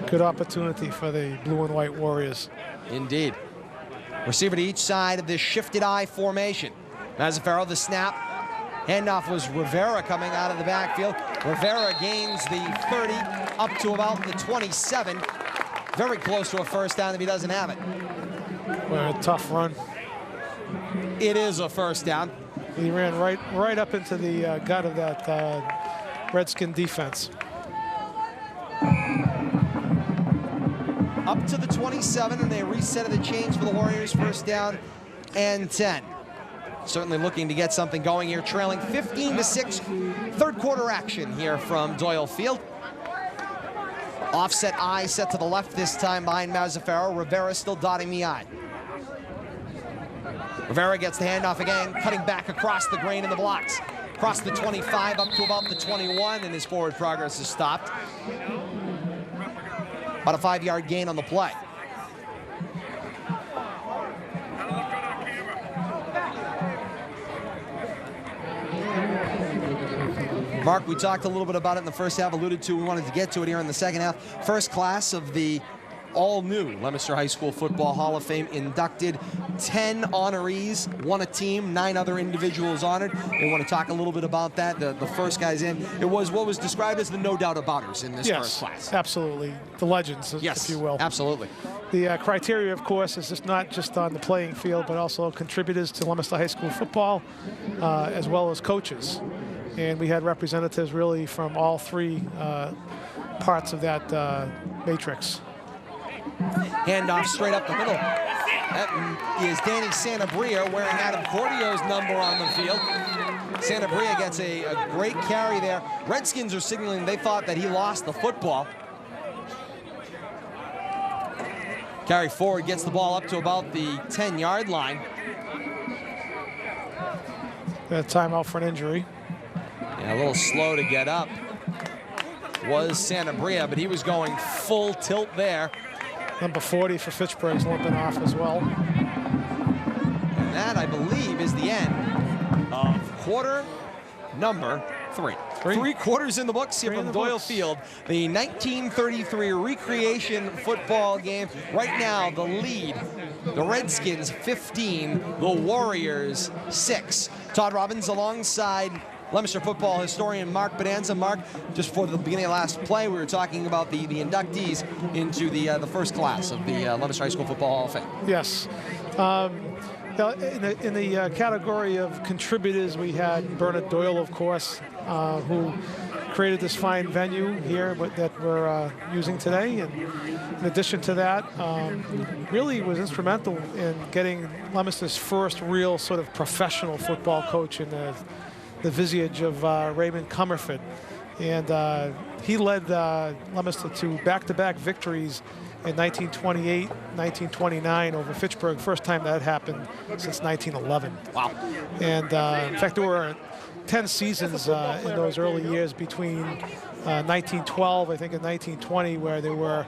Good opportunity for the blue and white Warriors. Indeed. Receiver to each side of this shifted I formation. Mazzaferro, the snap. Handoff was Rivera coming out of the backfield. Rivera gains the 30 up to about the 27. very close to a first down if he doesn't have it. Well, a tough run. It is a first down. He ran right up into the gut of that Redskin defense. Up to the 27, and they reset the chains for the Warriors. First down and 10. Certainly looking to get something going here, trailing 15-6. Third quarter action here from Doyle Field. Offset I set to the left this time behind Mazzaferro. Rivera still dotting the I. Rivera gets the handoff again, cutting back across the grain in the blocks. Across the 25 up to about the 21, and his forward progress is stopped. About a 5-yard gain on the play. Mark, we talked a little bit about it in the first half, alluded to, we wanted to get to it here in the second half. First class of the all-new Leominster High School Football Hall of Fame inducted. 10 honorees, one a team, 9 other individuals honored. We want to talk a little bit about that. The first guys in, it was what was described as the no doubt abouters in this first class. Absolutely. The legends, yes, if you will. Absolutely. The criteria, of course, is just not just on the playing field, but also contributors to Leominster High School football, as well as coaches. And we had representatives really from all 3 parts of that matrix. Handoff straight up the middle. That is Danny Santabria wearing Adam Cordio's number on the field. Santabria gets a great carry there. Redskins are signaling they thought that he lost the football. Carry forward, gets the ball up to about the 10-yard line. A timeout for an injury. Yeah, a little slow to get up was Santabria, but he was going full tilt there. Number 40 for Fitchburg's limping off as well. And that, I believe, is the end of quarter number 3. 3 quarters in the books here from Doyle Field. The 1933 recreation football game. Right now, the lead, the Redskins 15, the Warriors 6. Todd Robbins alongside Leominster football historian Mark Bonanza. Mark, just before the beginning of last play, we were talking about the inductees into the first class of the Leominster High School Football Hall of Fame. Yes. In the category of contributors, we had Bernard Doyle, of course, who created this fine venue here that we're using today. And in addition to that, really was instrumental in getting Leominster's first real sort of professional football coach in the visage of Raymond Comerford. And he led Leominster to back-to-back victories in 1928, 1929 over Fitchburg. First time that happened since 1911. Wow. And in fact, there were 10 seasons in those early years between 1912, I think, and 1920, where there were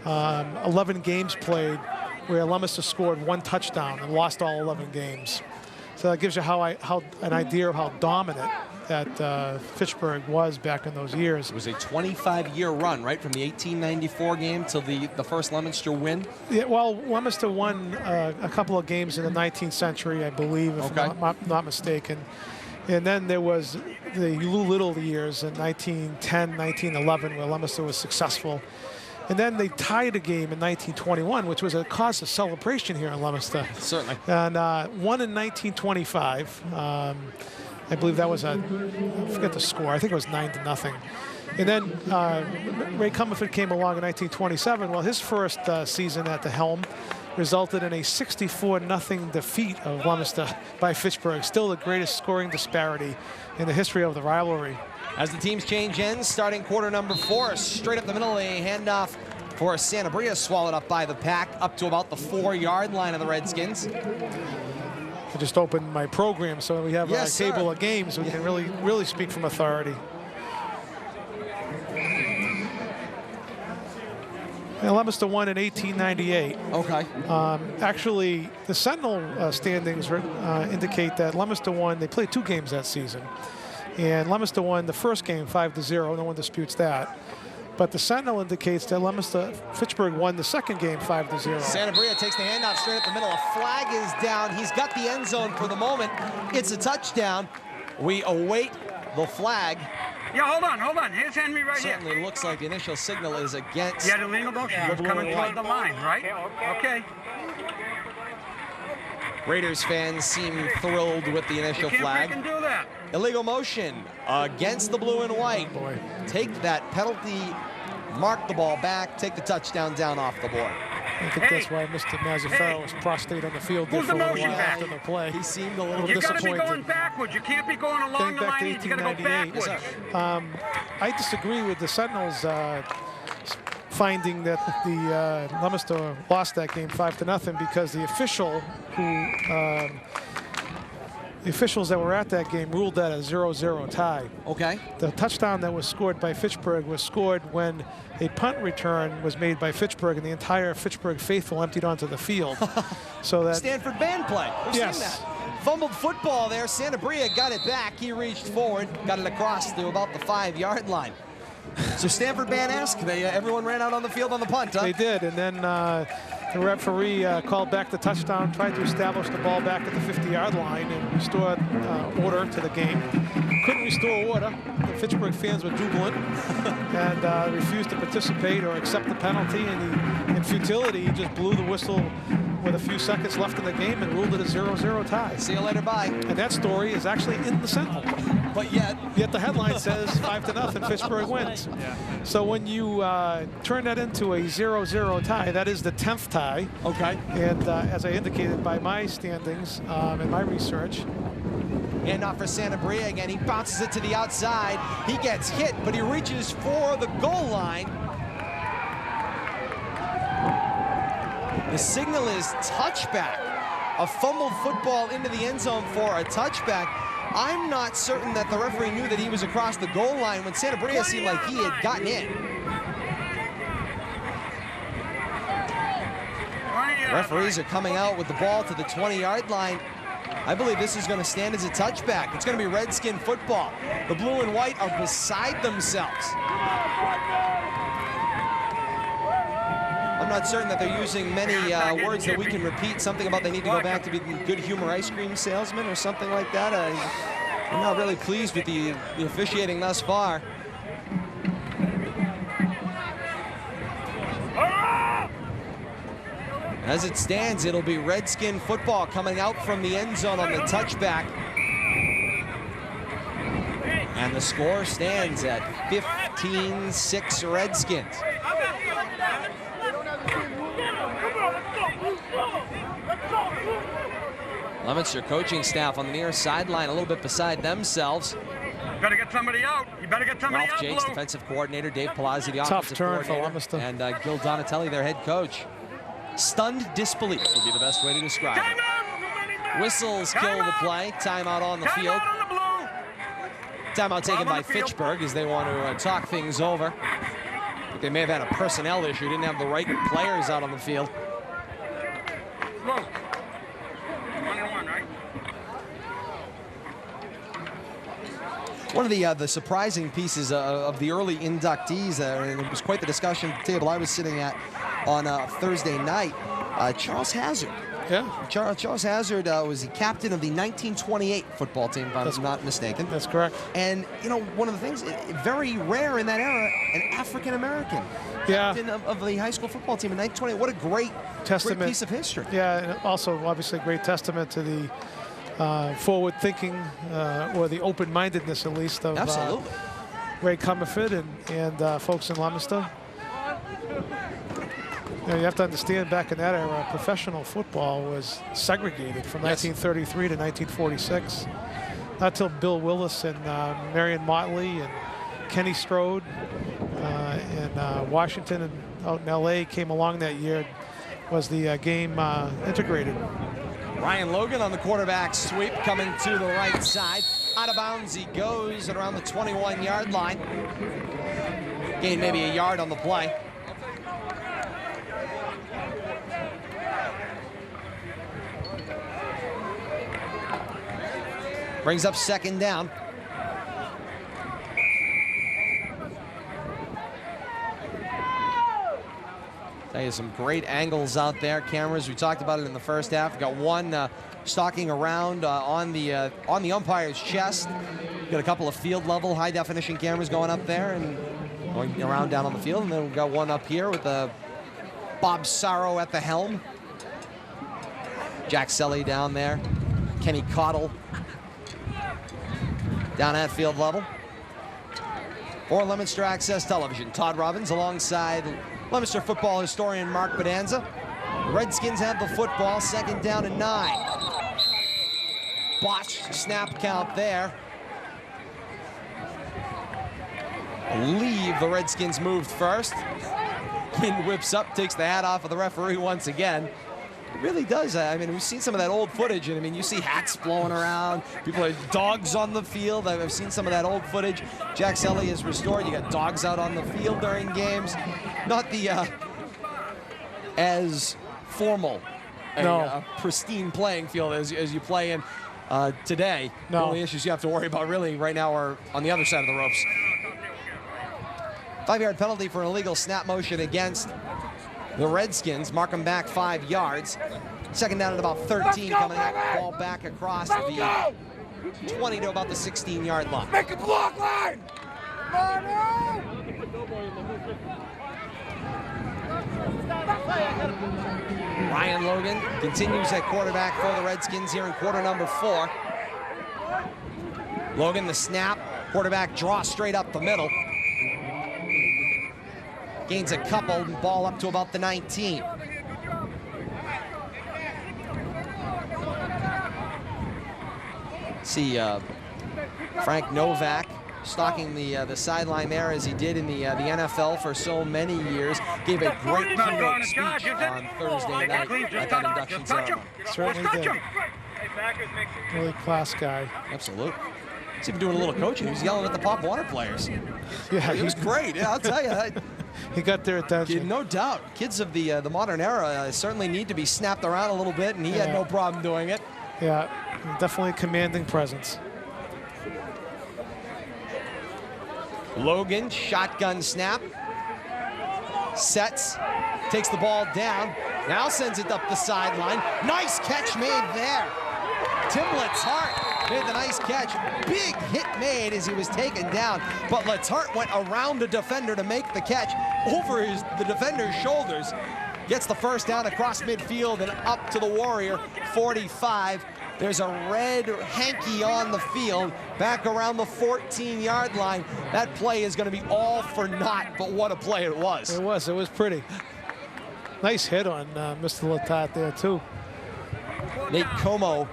11 games played where Leominster scored 1 touchdown and lost all 11 games. So that gives you an idea of how dominant that Fitchburg was back in those years. It was a 25-year run, right, from the 1894 game till the first Leominster win? Yeah, well, Leominster won a couple of games in the 19th century, I believe, if I'm not mistaken. And then there was the Lou Little years in 1910, 1911, where Leominster was successful. And then they tied a game in 1921, which was a cause of celebration here in Leominster. Certainly. And won in 1925. I believe that was I forget the score. I think it was 9-0. And then Ray Comerford came along in 1927. Well, his first season at the helm resulted in a 64-0 defeat of Leominster by Fitchburg. Still the greatest scoring disparity in the history of the rivalry. As the teams change ends, starting quarter number 4, straight up the middle, a handoff for Santabria, swallowed up by the pack, up to about the 4-yard line of the Redskins. I just opened my program, so we have a table of games. We can really speak from authority. And Leominster won in 1898. Okay. Actually, the Sentinel standings indicate that Leominster won. They played 2 games that season. And Leominster won the first game 5-0. No one disputes that. But the Sentinel indicates that Fitchburg won the second game 5-0. Santabria takes the handoff straight up the middle. A flag is down. He's got the end zone for the moment. It's a touchdown. We await the flag. Yeah, hold on. Here's Henry right here. Certainly looks like the initial signal is against. He had a legal motion. He was coming toward the line, right? Okay. Raiders fans seem thrilled with the initial flag. You can't freaking do that. Illegal motion against the blue and white. Boy. Take that penalty, mark the ball back, take the touchdown down off the board. I think that's why Mr. Mazzaferro's prostate on the field there Who's for a the little motion while back? after the play. He seemed a little You got to be disappointed. going backwards. You can't be going along Getting the back to line. You got to go 1898. backwards. I disagree with the Sentinels finding that the Leominster lost that game 5-0 because the official who the officials that were at that game ruled that a 0-0 tie. Okay. The touchdown that was scored by Fitchburg was scored when a punt return was made by Fitchburg and the entire Fitchburg faithful emptied onto the field. So that Stanford band play. We've Yes. seen that. Fumbled football there. Santabria got it back. He reached forward, got it across to about the 5-yard line. So Stanford band-esque. Everyone ran out on the field on the punt, huh? they did, and then the referee called back the touchdown, tried to establish the ball back at the 50-yard line and restore order to the game. Couldn't restore order. The Fitchburg fans were jubilant and refused to participate or accept the penalty. And in futility, he just blew the whistle with a few seconds left in the game and ruled it a 0-0 tie. See you later, bye. And that story is actually in the Sentinel. But yet the headline says 5-0, Fitchburg wins. So when you turn that into a 0-0 tie, that is the 10th tie. Okay. And as I indicated by my standings and my research, And not for Santabria again. He bounces it to the outside. He gets hit, but he reaches for the goal line. The signal is touchback. A fumbled football into the end zone for a touchback. I'm not certain that the referee knew that he was across the goal line when Santabria seemed like he had gotten in. Referees are coming out with the ball to the 20-yard line. I believe this is going to stand as a touchback. It's going to be Redskin football. The blue and white are beside themselves. I'm not certain that they're using many words that we can repeat. Something about they need to go back to be good humor ice cream salesman or something like that. I'm not really pleased with the officiating thus far. As it stands, it'll be Redskin football coming out from the end zone on the touchback. And the score stands at 15-6 Redskins. Leominster coaching staff on the near sideline a little bit beside themselves. Better get somebody out. You better get somebody Ralph out, Jakes, Blue. defensive coordinator, Dave Palazzi, the Tough offensive turn for coordinator, Leominster. and Gil Donatelli, their head coach. Stunned disbelief would be the best way to describe it. Timeout! Whistles kill the play. Timeout on the field. Timeout on the Blue. Timeout taken on by the field. Fitchburg as they want to talk things over. I think they may have had a personnel issue. Didn't have the right players out on the field. Blue. 1-1, right? One of the surprising pieces of the early inductees, and it was quite the discussion table I was sitting at on Thursday night, Charles Hazard. yeah, Charles Hazard was the captain of the 1928 football team, if I'm not mistaken. that's correct. And, you know, one of the things, very rare in that era, an African-American Yeah. captain of the high school football team in 1928. What a great piece of history. Yeah, and also obviously a great testament to the forward-thinking or the open-mindedness, at least, of Absolutely. Ray Comerford and folks in Leominster. You know, you have to understand, back in that era, professional football was segregated from 1933 to 1946. Not till Bill Willis and Marion Motley and Kenny Strode in Washington and out in L.A. came along that year was the game integrated. Ryan Logan on the quarterback sweep coming to the right side. Out of bounds he goes at around the 21-yard line. Gained maybe a yard on the play. Brings up second down. Tell you, some great angles out there. Cameras, we talked about it in the first half. We got one stalking around on the umpire's chest. Got a couple of field level high definition cameras going up there and going around down on the field. And then we've got one up here with Bob Sorrow at the helm. Jack Selly down there. Kenny Cottle down at field level. For Leominster Access Television, Todd Robbins alongside Leominster football historian Mark Bedanza. The Redskins have the football, 2nd down and 9. Botched snap count there. I believe the Redskins moved first. King whips up, takes the hat off of the referee once again. It really does. I mean, we've seen some of that old footage, and I mean, you see hats blowing around. People are dogs on the field. I've seen some of that old footage. Jack Selly is restored. You got dogs out on the field during games. Not the as formal, a pristine playing field as you play in today. No. The only issues you have to worry about really right now are on the other side of the ropes. 5-yard penalty for an illegal snap motion against the Redskins. Mark them back 5 yards. 2nd down at about 13 coming up. Ball back across the 20 to about the 16-yard line. Make a block line! Ryan Logan continues at quarterback for the Redskins here in quarter number 4. Logan the snap. Quarterback draw straight up the middle. Gains a couple, ball up to about the 19. See Frank Novak stalking the sideline there as he did in the NFL for so many years. Gave a great keynote speech on Thursday night at that induction ceremony. Certainly did. Really class guy. Absolutely. He's even doing a little coaching. He was yelling at the Pop Water players. Yeah, It was great. Yeah, I'll tell you. He got their attention. No doubt. Kids of the modern era certainly need to be snapped around a little bit, and he had no problem doing it. Yeah, definitely a commanding presence. Logan, shotgun snap. Sets, takes the ball down. Now sends it up the sideline. Nice catch made there. Tim Letarte made the nice catch. Big hit made as he was taken down, but Letarte went around the defender to make the catch over the defender's shoulders. Gets the 1st down across midfield and up to the Warrior 45. There's a red hanky on the field, back around the 14-yard line. That play is going to be all for naught, but what a play it was. It was pretty. Nice hit on Mr. Letarte there, too. Nate Como,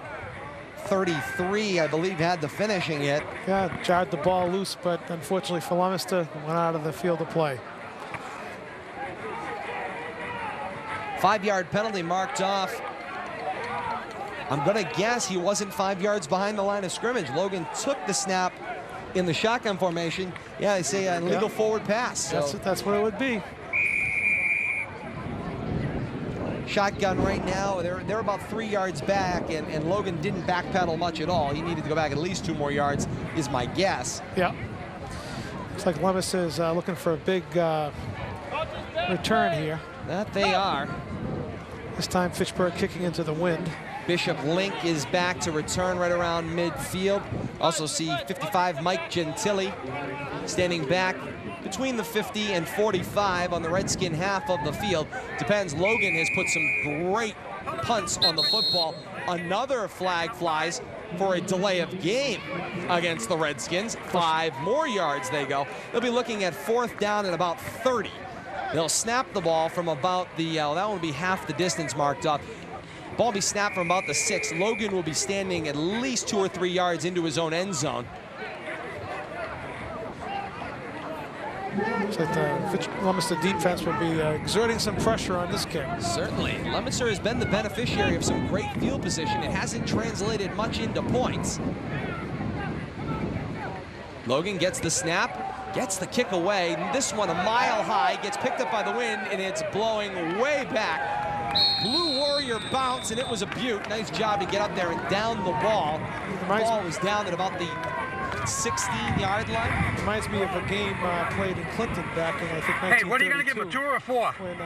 33, I believe, had the finishing hit. Yeah, jarred the ball loose, but unfortunately for Leominster, went out of the field of play. 5-yard penalty marked off. I'm going to guess he wasn't 5 yards behind the line of scrimmage. Logan took the snap in the shotgun formation. Yeah, they say an illegal forward pass. So. That's what it would be. Shotgun right now, they're about 3 yards back, and Logan didn't backpedal much at all. He needed to go back at least 2 more yards, is my guess. Yeah. Looks like Leominster is looking for a big return here. That they are. This time Fitchburg kicking into the wind. Bishop Link is back to return right around midfield. Also see 55 Mike Gentili standing back between the 50 and 45 on the Redskin half of the field. Depends. Logan has put some great punts on the football. Another flag flies for a delay of game against the Redskins. 5 more yards they go. They'll be looking at 4th down at about 30. They'll snap the ball from about the, that one will be half the distance marked up. Ball will be snapped from about the 6. Logan will be standing at least 2 or 3 yards into his own end zone. So the Leominster defense will be exerting some pressure on this kick. Certainly. Leominster has been the beneficiary of some great field position. It hasn't translated much into points. Logan gets the snap, gets the kick away. This one a mile high, gets picked up by the wind, and it's blowing way back. Blue Warrior bounce, and it was a beaut. Nice job to get up there and down the ball. The ball was down at about the 16-yard line. Reminds me of a game played in Clinton back in, I think, 1932. Hey, what are you going to give him, a 2 or a 4? When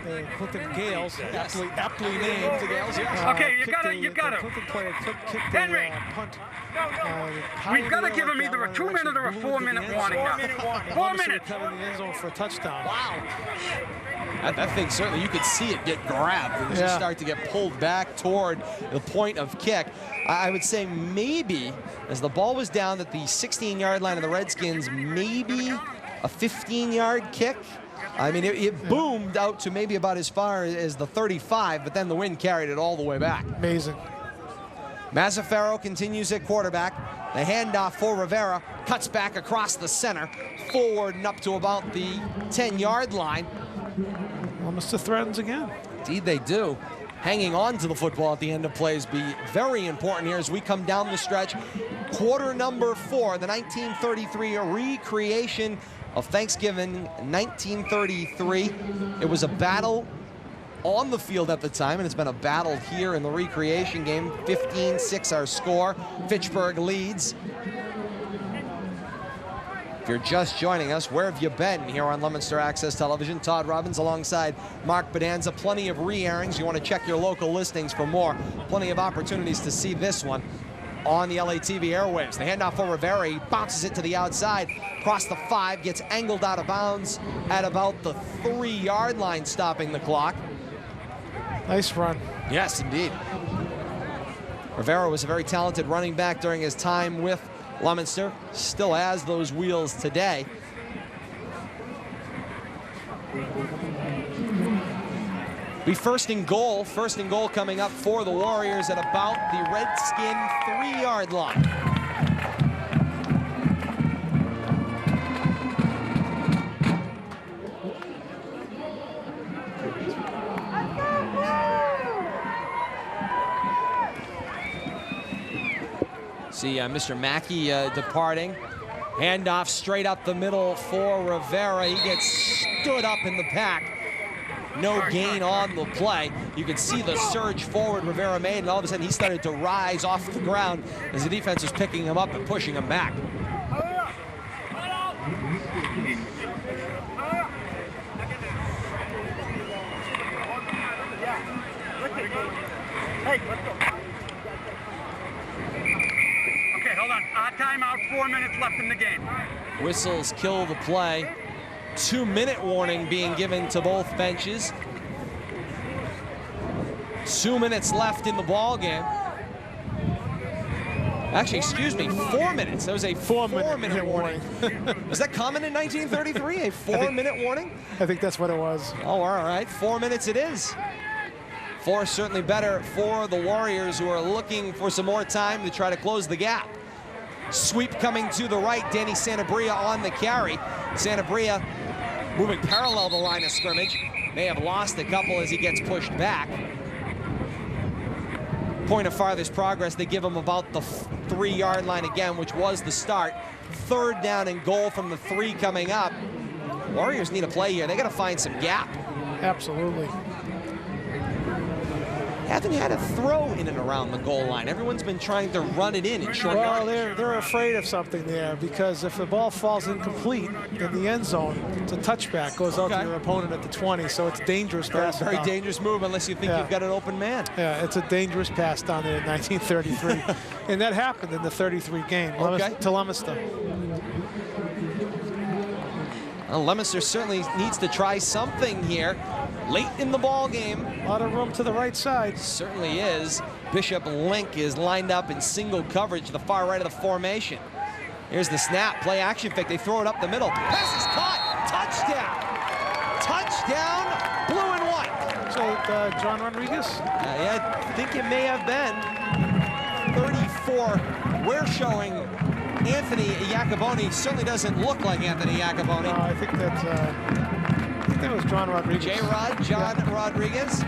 the Clinton Gales, aptly named, The Gales, yes. Okay, you got it. Clinton player kicked Henry. a punt. We've got to give him either a 2-minute or a 4-minute warning now. 4 minutes. Coming in the end zone for a touchdown. Wow. That thing, certainly, you could see it get grabbed and just start to get pulled back toward the point of kick. I would say maybe, as the ball was down at the 16-yard line of the Redskins, maybe a 15-yard kick. I mean, it boomed out to maybe about as far as the 35, but then the wind carried it all the way back. Amazing. Mazzaferro continues at quarterback. The handoff for Rivera, cuts back across the center, forward and up to about the 10-yard line. Almost the threatens again. Indeed they do. Hanging on to the football at the end of plays be very important here as we come down the stretch. Quarter number 4, the 1933 recreation of Thanksgiving 1933. It was a battle on the field at the time, and it's been a battle here in the recreation game. 15-6 our score. Fitchburg leads. If you're just joining us, where have you been here on Leominster Access Television? Todd Robbins alongside Mark Bedanza. Plenty of re-airings. You want to check your local listings for more. Plenty of opportunities to see this one on the LATV airwaves. The handoff for Rivera. He bounces it to the outside. Across the 5. Gets angled out of bounds at about the 3-yard line, stopping the clock. Nice run. Yes, indeed. Rivera was a very talented running back during his time with Leominster, still has those wheels today. Be first and goal coming up for the Warriors at about the Redskin 3-yard line. See Mr. Mackey departing. Handoff straight up the middle for Rivera. He gets stood up in the pack. No gain on the play. You can see the surge forward Rivera made, and all of a sudden he started to rise off the ground as the defense was picking him up and pushing him back. Timeout, 4 minutes left in the game. Whistles kill the play. 2-minute warning being given to both benches. 2 minutes left in the ball game. Actually, excuse me, 4 minutes. That was a 4-minute warning. Was that common in 1933, a 4-minute warning? I think that's what it was. Oh, all right, 4 minutes it is. 4 certainly better for the Warriors, who are looking for some more time to try to close the gap. Sweep coming to the right, Danny Santabria on the carry. Santabria moving parallel the line of scrimmage. May have lost a couple as he gets pushed back. Point of farthest progress, they give him about the 3-yard line again, which was the start. 3rd down and goal from the 3 coming up. Warriors need a play here. They got to find some gap. Absolutely. Haven't had a throw in and around the goal line. Everyone's been trying to run it in short Well, yardage. they're afraid of something there, because if the ball falls incomplete in the end zone, it's a touchback, goes out to your opponent at the 20, so it's dangerous pass. Very dangerous move unless you think you've got an open man. Yeah, it's a dangerous pass down there in 1933. And that happened in the 33 game to Leominster. Well, Leominster certainly needs to try something here. Late in the ball game. A lot of room to the right side. Certainly is. Bishop Link is lined up in single coverage to the far right of the formation. Here's the snap, play action fake. They throw it up the middle. Pass is caught. Touchdown. Touchdown, blue and white. So John Rodriguez? Yeah, I think it may have been. 34. We're showing Anthony Iacoboni. Certainly doesn't look like Anthony Iacoboni. No, I think that was John Rodriguez. J-Rod, John Rodriguez.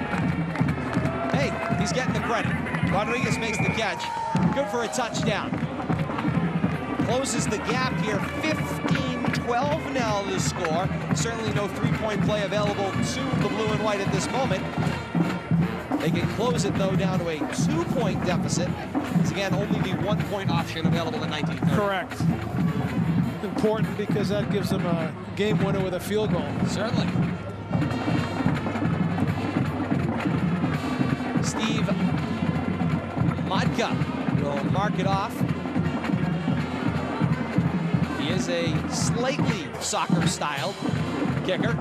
Hey, he's getting the credit. Rodriguez makes the catch. Good for a touchdown. Closes the gap here. 15-12 now the score. Certainly no 3-point play available to the blue and white at this moment. They can close it, though, down to a 2-point deficit. It's, again, only the 1-point option available in 1930. Correct. Important because that gives them a game winner with a field goal. Certainly. Steve Modka will mark it off. He is a slightly soccer-styled kicker.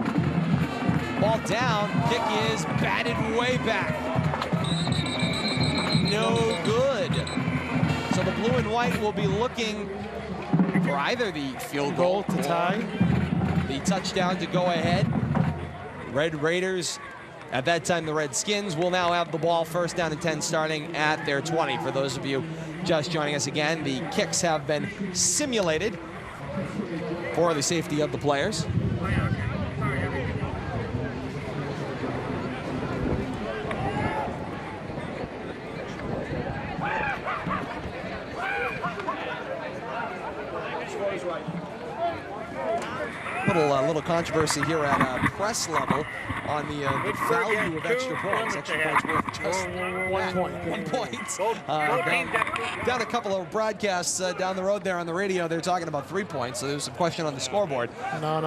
Ball down, kick is batted way back. No good. So the blue and white will be looking for either the field goal to tie, the touchdown to go ahead. Red Raiders, at that time the Redskins, will now have the ball, first down and 10 starting at their 20. For those of you just joining us again, the kicks have been simulated for the safety of the players. Little controversy here at press level on the value of extra points. Extra points worth just 1 point. 1 point. Down a couple of broadcasts down the road there on the radio, they're talking about 3 points. So there's a question on the scoreboard. No.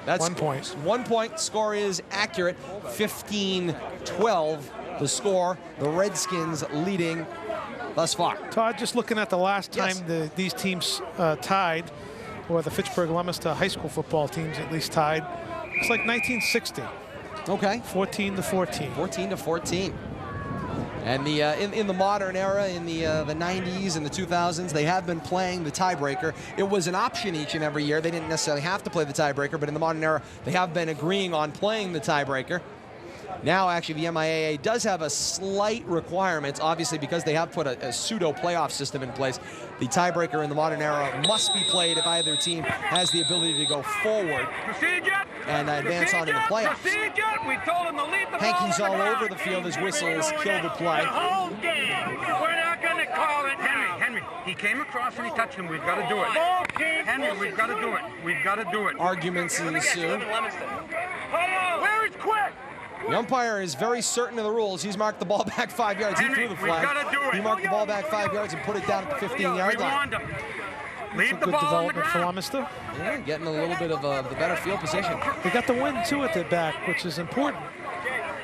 That's 1 point. 1 point. Score is accurate. 15-12. The score. The Redskins leading thus far. Todd, just looking at the last time these teams tied, or the Fitchburg-Leominster high school football teams at least tied, it's like 1960. Okay. 14-14. 14-14. And the in the modern era, in the 90s and the 2000s, they have been playing the tiebreaker. It was an option each and every year. They didn't necessarily have to play the tiebreaker, but in the modern era, they have been agreeing on playing the tiebreaker. Now, actually, the MIAA does have a slight requirement, obviously, because they have put a pseudo playoff system in place. The tiebreaker in the modern era must be played if either team has the ability to go forward and advance on to the playoffs. Hankies all over the field as whistles kill the play. We're not going to call it. Henry, he came across and he touched him. We've got to do it. Henry, we've got to do it. We've got to do it. Arguments ensue. Where is Quick? The umpire is very certain of the rules. He's marked the ball back 5 yards. He threw the flag. He marked the ball back 5 yards and put it down at the 15-yard line. Leave the ball on the ground. For Leominster. Yeah, getting a little bit of the better field position. They got the win, too, at their back, which is important.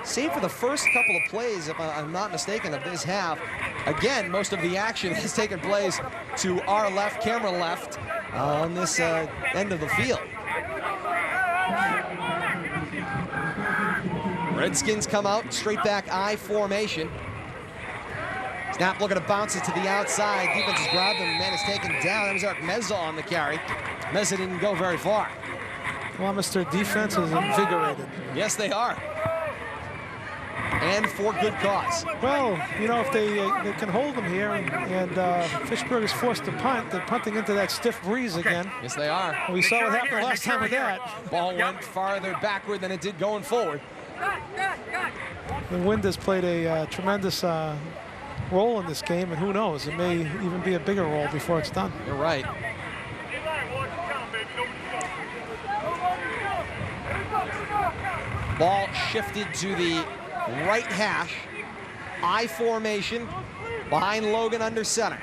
Save for the first couple of plays, if I'm not mistaken, of this half. Again, most of the action has taken place to our left, camera left, on this end of the field. Redskins come out, straight back I formation. Snap looking to bounce it to the outside. Defense has grabbed him, man is taken down. That was Eric Meza on the carry. Meza didn't go very far. Leominster defense is invigorated. Yes, they are. And for good cause. Well, you know, if they can hold them here, and Fitchburg is forced to punt, they're punting into that stiff breeze again. Yes, they are. We saw what happened last time with that. Ball went farther backward than it did going forward. The wind has played a tremendous role in this game, and who knows, it may even be a bigger role before it's done. You're right. Ball shifted to the right hash. I formation behind Logan under center.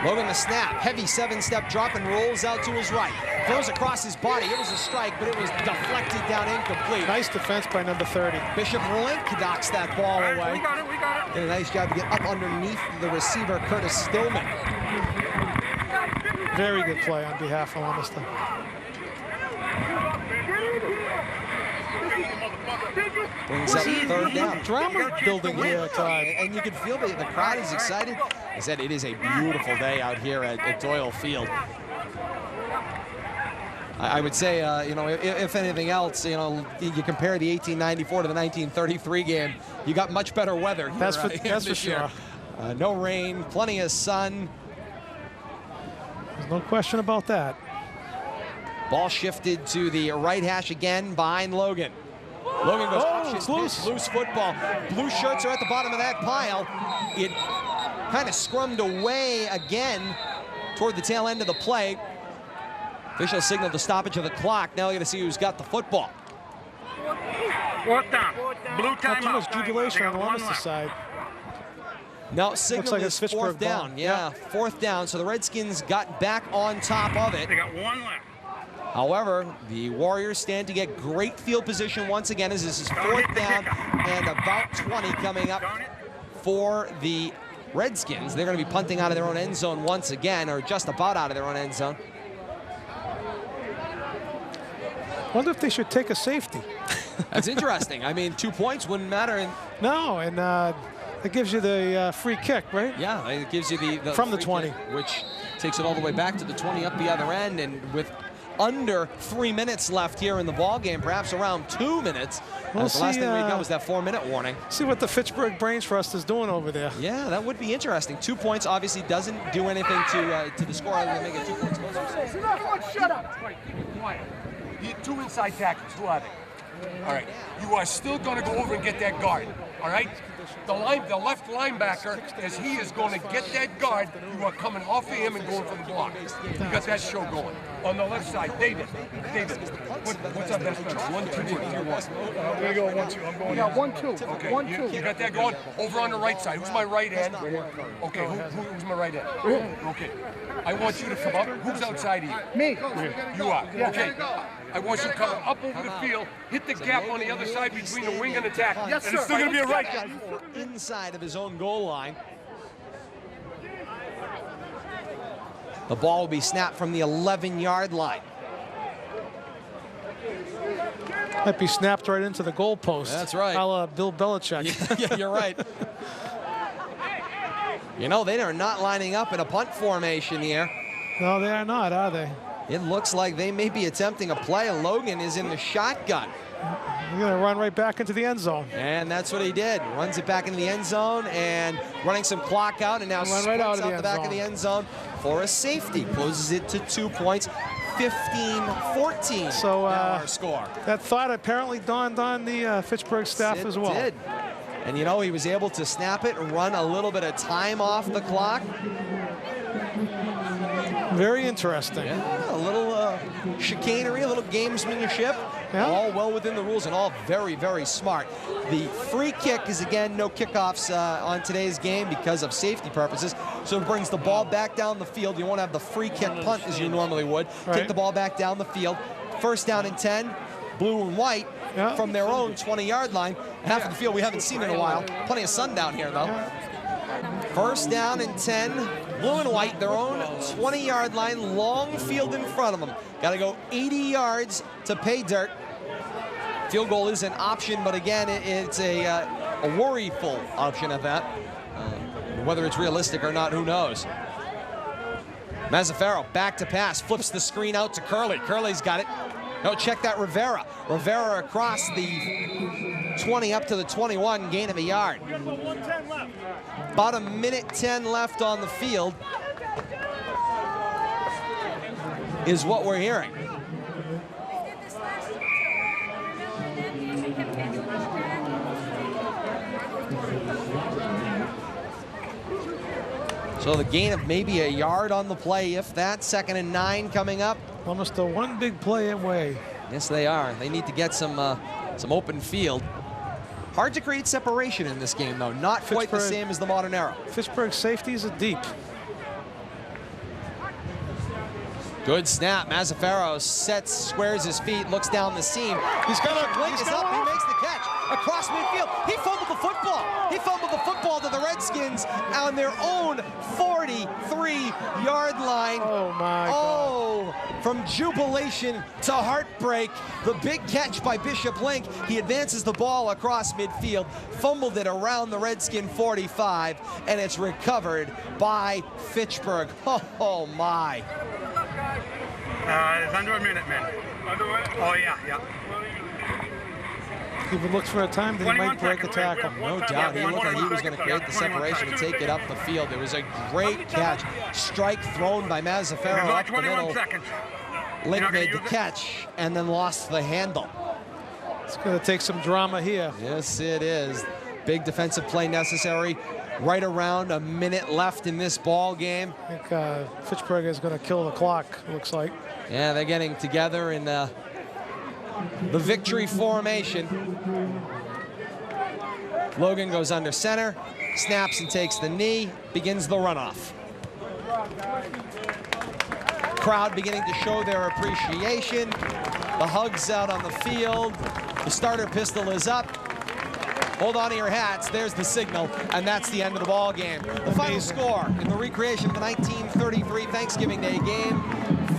Logan the snap, heavy 7-step drop and rolls out to his right. Throws across his body. It was a strike, but it was deflected down incomplete. Nice defense by number 30. Bishop Link knocks that ball away. We got it. Did a nice job to get up underneath the receiver, Curtis Stillman. Very good play on behalf of Leominster. Brings up third down. Drama building here, Todd. And you can feel the crowd is excited. I said it is a beautiful day out here at Doyle Field. I would say, you know, if anything else, you know, you compare the 1894 to the 1933 game, you got much better weather here, that's for sure. No rain, plenty of sun. There's no question about that. Ball shifted to the right hash again behind Logan. Logan goes, loose football. Blue shirts are at the bottom of that pile. It kind of scrummed away again toward the tail end of the play. Official signaled the stoppage of the clock. Now we're going to see who's got the football. Fourth down. Blue Not too timeout. much jubilation They on the got one Leominster left. side. No, signal like is it's Fitchburg fourth down. ball. Yeah, fourth down. So the Redskins got back on top of it. They got one left. However, the Warriors stand to get great field position once again as this is fourth down and about 20 coming up for the Redskins. They're going to be punting out of their own end zone once again, or just about out of their own end zone. Wonder if they should take a safety. That's interesting. I mean, 2 points wouldn't matter. And No, and it gives you the free kick, right? yeah, it gives you the From the free 20. kick, which takes it all the way back to the 20 up the other end. And with under 3 minutes left here in the ball game, perhaps around 2 minutes. We'll The last see, thing we got was that 4-minute warning. See what the Fitchburg Brains Trust is doing over there. Yeah, that would be interesting. 2 points obviously doesn't do anything to the score other than make it 2 points closer. Shut up! Quiet. You two inside tackles. Who are they? All right. You are still going to go over and get that guard. All right. The left linebacker, as he is going to get that guard, you are coming off of him and going for the block. You got that show going. On the left side, David. What's our best number? 1, 2, 3, 1. We're going to go 1, 2. I'm going. We got 1, 2. Okay. 1, 2. You got that going over on the right side. Who's my right end? Okay. Who's my right end? Okay. I want you to come up. Who's outside of you? Me. You are. Okay. I want you to come up over the field, hit the gap on the other side between the wing and the tackle. Yes, and it's still sir. going to be a right guy. Inside of his own goal line. The ball will be snapped from the 11-yard line. Might be snapped right into the goalpost. That's right. A la Bill Belichick. Yeah, you're right. You know, they are not lining up in a punt formation here. No, they are not, are they? It looks like they may be attempting a play. Logan is in the shotgun. You're going to run right back into the end zone. And that's what he did. Runs it back into the end zone and running some clock out and now Run right out sprints of the out the end back zone. of the end zone for a safety. Closes it to 2 points. 15-14 So, now our score. That thought apparently dawned on the Fitchburg staff It as well. did. And you know, he was able to snap it and run a little bit of time off the clock. Very interesting. Yeah, a little chicanery, a little gamesmanship. Yeah. All well within the rules and all very, very smart. The free kick is, again, no kickoffs on today's game because of safety purposes. So it brings the ball back down the field. You won't have the free kick punt as you normally would. Right. Take the ball back down the field. First down and 10, blue and white Yeah. from their own 20-yard line. Half of the field we haven't seen in a while. Plenty of sun down here, though. First down and 10, blue and white, their own 20-yard line, long field in front of them. Got to go 80 yards to pay dirt. Field goal is an option, but again, it's a worryful option at that. Whether it's realistic or not, who knows? Mazzaferro back to pass, flips the screen out to Curley. Curley's got it. No, check that Rivera. Rivera across the 20 up to the 21, gain of a yard. About 1:10 left on the field is what we're hearing. So the gain of maybe a yard on the play, if that. 2nd and 9 coming up. Almost a one big play away. Yes, they are. They need to get some open field. Hard to create separation in this game, though. Not quite the same as the modern era. Fitchburg safeties are deep. Good snap. Mazzaferro squares his feet, looks down the seam. He's got to blink us up. He makes the catch across midfield. He fumbled the football. He fumbled the football to the Redskins on their own 43-yard line. Oh, my God. From jubilation to heartbreak, the big catch by Bishop Link. He advances the ball across midfield, fumbled it around the Redskin 45, and it's recovered by Fitchburg. Oh my. It's under a minute, man. Oh, yeah. Even looks for a time that he might break a tackle. No doubt. He looked like he was going to create the separation and take it up the field. It was a great catch. Strike thrown by Mazzaferro up the middle. Link made the catch and then lost the handle. It's going to take some drama here. Yes, it is. Big defensive play necessary. Right around a minute left in this ball game. I think Fitchburg is going to kill the clock, looks like. Yeah, they're getting together and the victory formation. Logan goes under center, snaps and takes the knee, begins the runoff. Crowd beginning to show their appreciation. The hugs out on the field. The starter pistol is up. Hold on to your hats. There's the signal, and that's the end of the ball game. The final score in the recreation of the 1933 Thanksgiving Day game: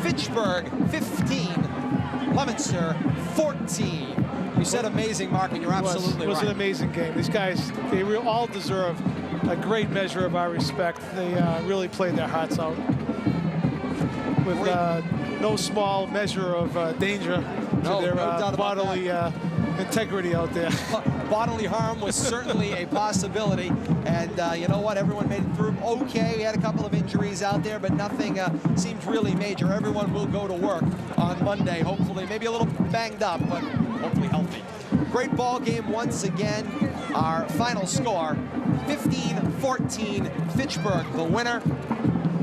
Fitchburg 15, Leominster 14. You said amazing, Mark, and you're absolutely right. It was an amazing game. These guys, they all deserve a great measure of our respect. They really played their hearts out with no small measure of danger to their bodily integrity out there. Bodily harm was certainly a possibility, and you know what? Everyone made it through okay. We had a couple of injuries out there, but nothing seemed really major. Everyone will go to work on Monday, hopefully, maybe a little banged up, but hopefully healthy. Great ball game once again. Our final score, 15-14, Fitchburg, the winner.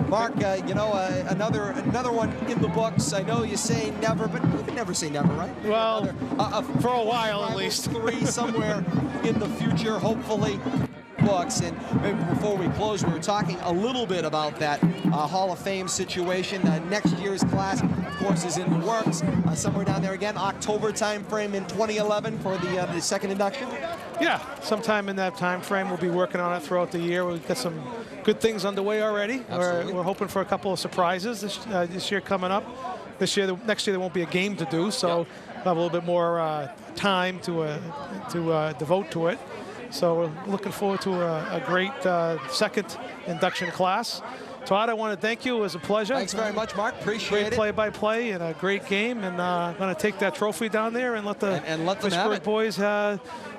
Mark, you know, another one in the books. I know you say never, but you can never say never, right? Well, for a while at least. 3 somewhere in the future, hopefully. Books. And maybe before we close, we were talking a little bit about that Hall of Fame situation. Next year's class, of course, is in the works. Somewhere down there again, October time frame in 2011 for the second induction. Yeah, sometime in that time frame. We'll be working on it throughout the year. We've got some good things underway already. We're hoping for a couple of surprises this year coming up. Next year there won't be a game to do, so we'll have a little bit more time to devote to it. So we're looking forward to a great second induction class. Todd, I want to thank you. It was a pleasure. Thanks very much, Mark. Appreciate it. Great play-by-play and a great game. And I'm going to take that trophy down there and let the Fitchburg boys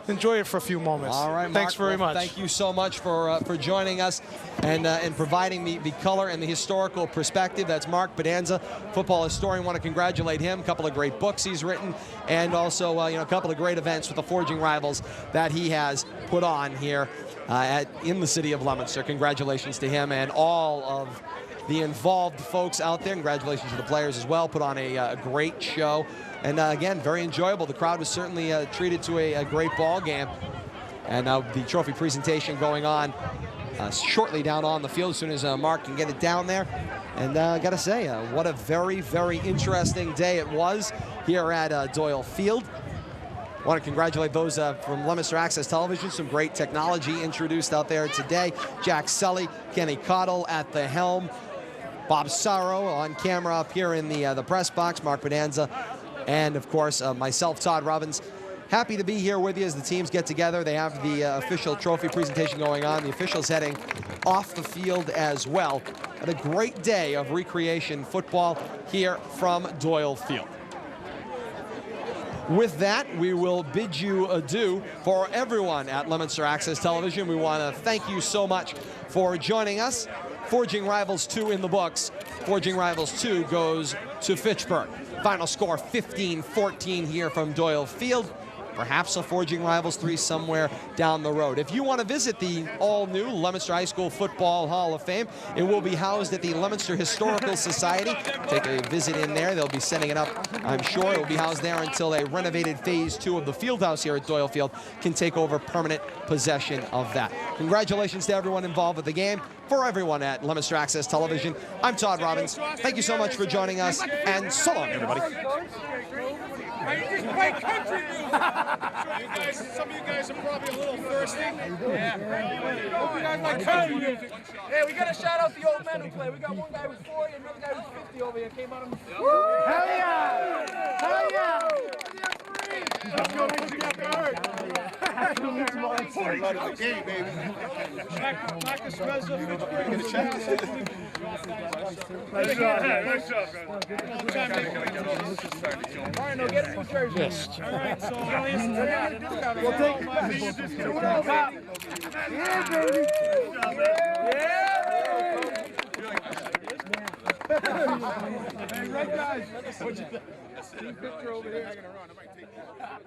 enjoy it for a few moments. All right, Mark. Thanks very much. Thank you so much for joining us and providing the color and the historical perspective. That's Mark Bonanza, football historian. Want to congratulate him. A couple of great books he's written, and also a couple of great events with the Forging Rivals that he has put on here in the city of Leominster. Congratulations to him and all of the involved folks out there. Congratulations to the players as well. Put on a great show. And again, very enjoyable. The crowd was certainly treated to a great ball game. And now the trophy presentation going on shortly down on the field as soon as Mark can get it down there. And I got to say, what a very, very interesting day it was here at Doyle Field. I want to congratulate those from Leominster Access Television. Some great technology introduced out there today. Jack Sully, Kenny Cottle at the helm. Bob Sorrow on camera up here in the press box. Mark Bonanza. And, of course, myself, Todd Robbins. Happy to be here with you as the teams get together. They have the official trophy presentation going on. The officials heading off the field as well. And a great day of recreation football here from Doyle Field. With that, we will bid you adieu. For everyone at Leominster Access Television, we want to thank you so much for joining us. Forging Rivals 2 in the books. Forging Rivals 2 goes to Fitchburg. Final score 15-14 here from Doyle Field. Perhaps a Forging Rivals 3 somewhere down the road. If you want to visit the all-new Leominster High School Football Hall of Fame, it will be housed at the Leominster Historical Society. Take a visit in there. They'll be setting it up, I'm sure. It will be housed there until a renovated Phase 2 of the field house here at Doyle Field can take over permanent possession of that. Congratulations to everyone involved with the game. For everyone at Leominster Access Television, I'm Todd Robbins. Thank you so much for joining us, and so long, everybody. Play country music. Some of you guys are probably a little thirsty. Yeah. Hope you guys like country music. Hey, we got to shout out the old men who play. We got one guy who's 40 and another guy who's 50 over here. Came out on the field. Hell yeah! Hell yeah! Let's go, the game, baby. Marcus Reza, Fitchburg. Get a check. Nice job, guys. All right, no, get a new jersey. Yes. All right, so we'll take it. Yeah, baby. Yeah. Right, guys. What'd you think? Picture over here. I'm gonna run. I might take that.